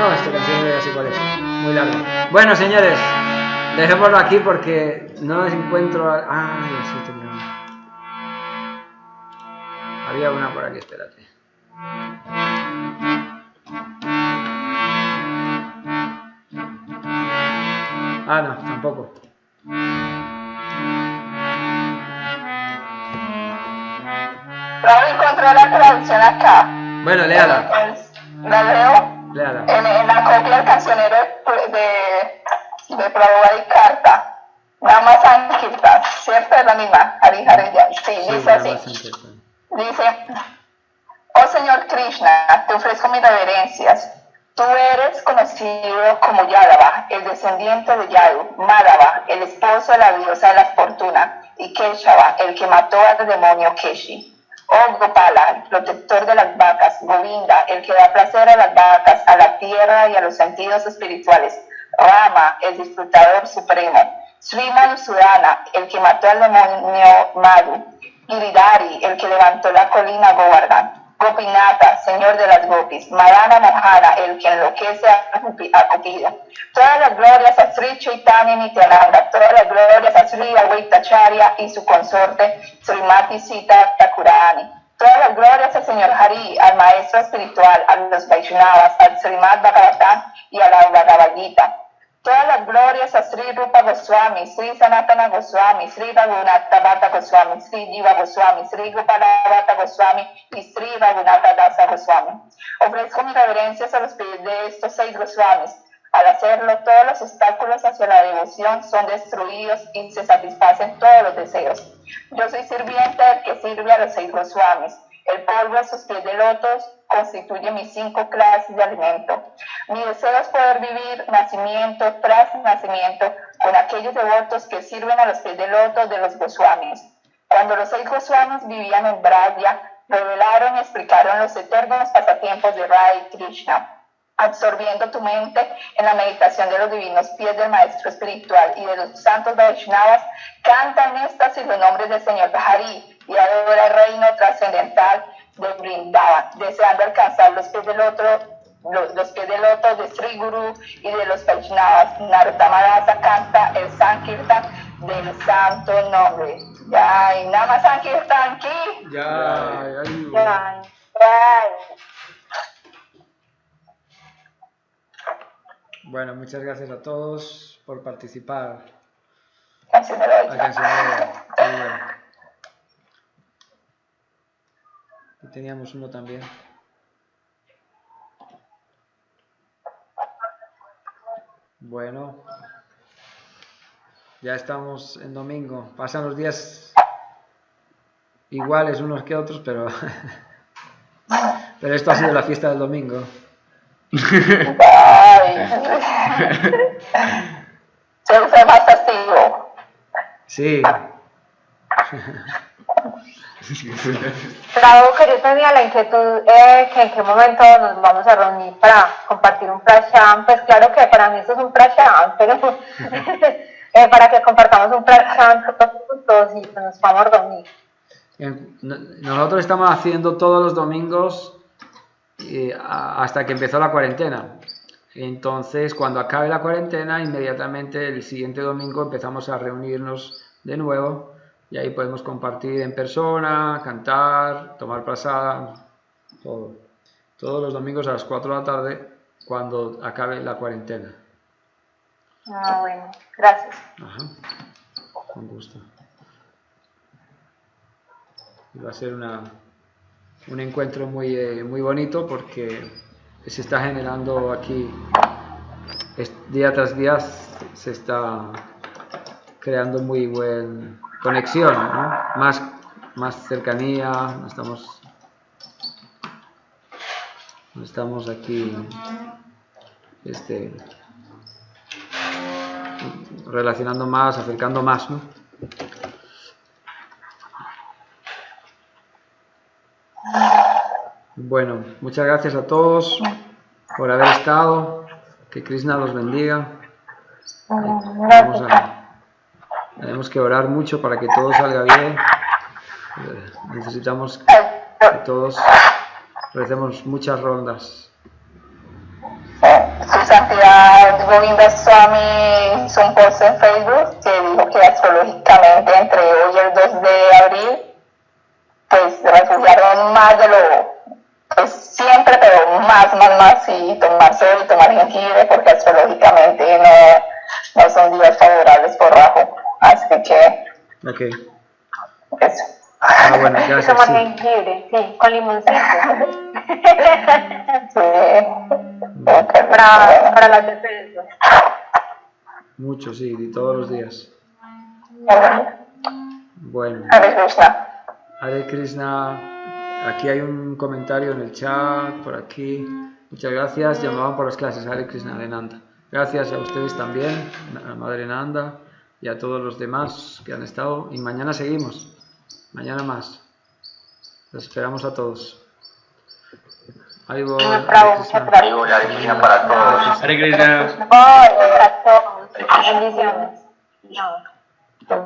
No, esta canción ya sé cuál es. Muy largo. Bueno, señores, dejémoslo aquí porque no encuentro... sí, tenía una. Había una por aquí, espérate. No, tampoco. No encontré la traducción acá. Bueno, léala. La leo. Léala. En la copia del cancionero de Prabhupada y Carta. Nama Sankirtan, ¿cierto? Es la misma. Hari Hare. Sí, dice así. Dice: oh Señor Krishna, te ofrezco mis reverencias. Tú eres conocido como Yadava, el descendiente de Yadu, Madhava, el esposo de la diosa de la fortuna, y Keshava, el que mató al demonio Keshi. Oh Gopala, protector de las vacas, Govinda, el que da placer a las vacas, a la tierra y a los sentidos espirituales, Rama, el disfrutador supremo, Sri Madhusudana, el que mató al demonio Madhu, Giridhari, el que levantó la colina Govardhan, Gopinata, señor de las gopis, Madana Mohana, el que enloquece a Cupido. Todas las glorias a Sri Chaitanya Nityananda, todas las glorias a Sri Advaitacharya y su consorte Srimati Sita Thakurani. Todas las glorias al señor Hari, al maestro espiritual, a los Vaishnavas, al Srimad Bhagavatam y a la Bhagavad Gita. Todas las glorias a Sri Rupa Goswami, Sri Sanatana Goswami, Sri Raghunatha Bhatta Goswami, Sri Jiva Goswami, Sri Gopala Bhatta Goswami y Sri Raghunatha Dasa Goswami. Ofrezco mis reverencias a los pies de estos 6 Goswamis. Al hacerlo, todos los obstáculos hacia la devoción son destruidos y se satisfacen todos los deseos. Yo soy sirviente del que sirve a los 6 Goswamis. El polvo de sus pies de lotos constituye mis 5 clases de alimento. Mi deseo es poder vivir nacimiento tras nacimiento con aquellos devotos que sirven a los pies de lotos de los Goswamis. Cuando los 6 Goswamis vivían en Braya, revelaron y explicaron los eternos pasatiempos de Radha y Krishna. Absorbiendo tu mente en la meditación de los divinos pies del maestro espiritual y de los santos Vaishnavas, canta en éxtasis los nombres del Señor Hari y adora el reino trascendental de Vrindavan, deseando alcanzar los pies del loto de Sri Guru y de los Vaishnavas. Narottama Dasa canta el Sankirtan del santo nombre. Jai, Nama Sankirtan ki. Jai. Bueno, muchas gracias a todos por participar. Cancionero. La cancionera. Muy bien. Y teníamos uno también. Bueno, ya estamos en domingo. Pasan los días iguales unos que otros, pero esto ha sido la fiesta del domingo. Se fue más festivo. Sí. Claro, que yo tenía la inquietud que en qué momento nos vamos a reunir para compartir un prasham. Pues claro que para mí eso es un prasham, pero para que compartamos un prasham todos juntos y pues nos vamos a reunir. Nosotros estamos haciendo todos los domingos hasta que empezó la cuarentena. Entonces, cuando acabe la cuarentena, inmediatamente el siguiente domingo empezamos a reunirnos de nuevo y ahí podemos compartir en persona, cantar, tomar prasada, todo. Todos los domingos a las 4 de la tarde cuando acabe la cuarentena. Bueno, gracias. Ajá, con gusto. Y va a ser un encuentro muy bonito porque se está generando aquí, día tras día se está creando muy buena conexión, ¿no? Más cercanía, estamos aquí relacionando más, acercando más, ¿no? Bueno, muchas gracias a todos por haber estado. Que Krishna los bendiga. Tenemos que orar mucho para que todo salga bien. Necesitamos que todos recemos muchas rondas. Santidad Govinda Swami hizo un post en Facebook que dijo que astrológicamente entre hoy y el 2 de abril pues refugiaron más de lo, pues siempre, pero más, y tomar sol y tomar jengibre, porque astrológicamente no son días favorables por Rahu. Así que, Ok. eso. Ah, bueno, gracias. Tomar Sí. jengibre, sí, con limoncito. Sí. Para las defensas. Mucho, sí, y todos los días. Bueno. Hare Krishna. Hare Krishna, aquí hay un comentario en el chat, por aquí. Muchas gracias, llamaban por las clases. Hare Krishna de Nanda. Gracias a ustedes también, a Madre Nanda y a todos los demás que han estado. Y mañana seguimos, mañana más. Los esperamos a todos. Haribol, Hare Krishna. Haribol, Hare Krishna para todos. Hare Krishna. Para todos. Bendiciones. No.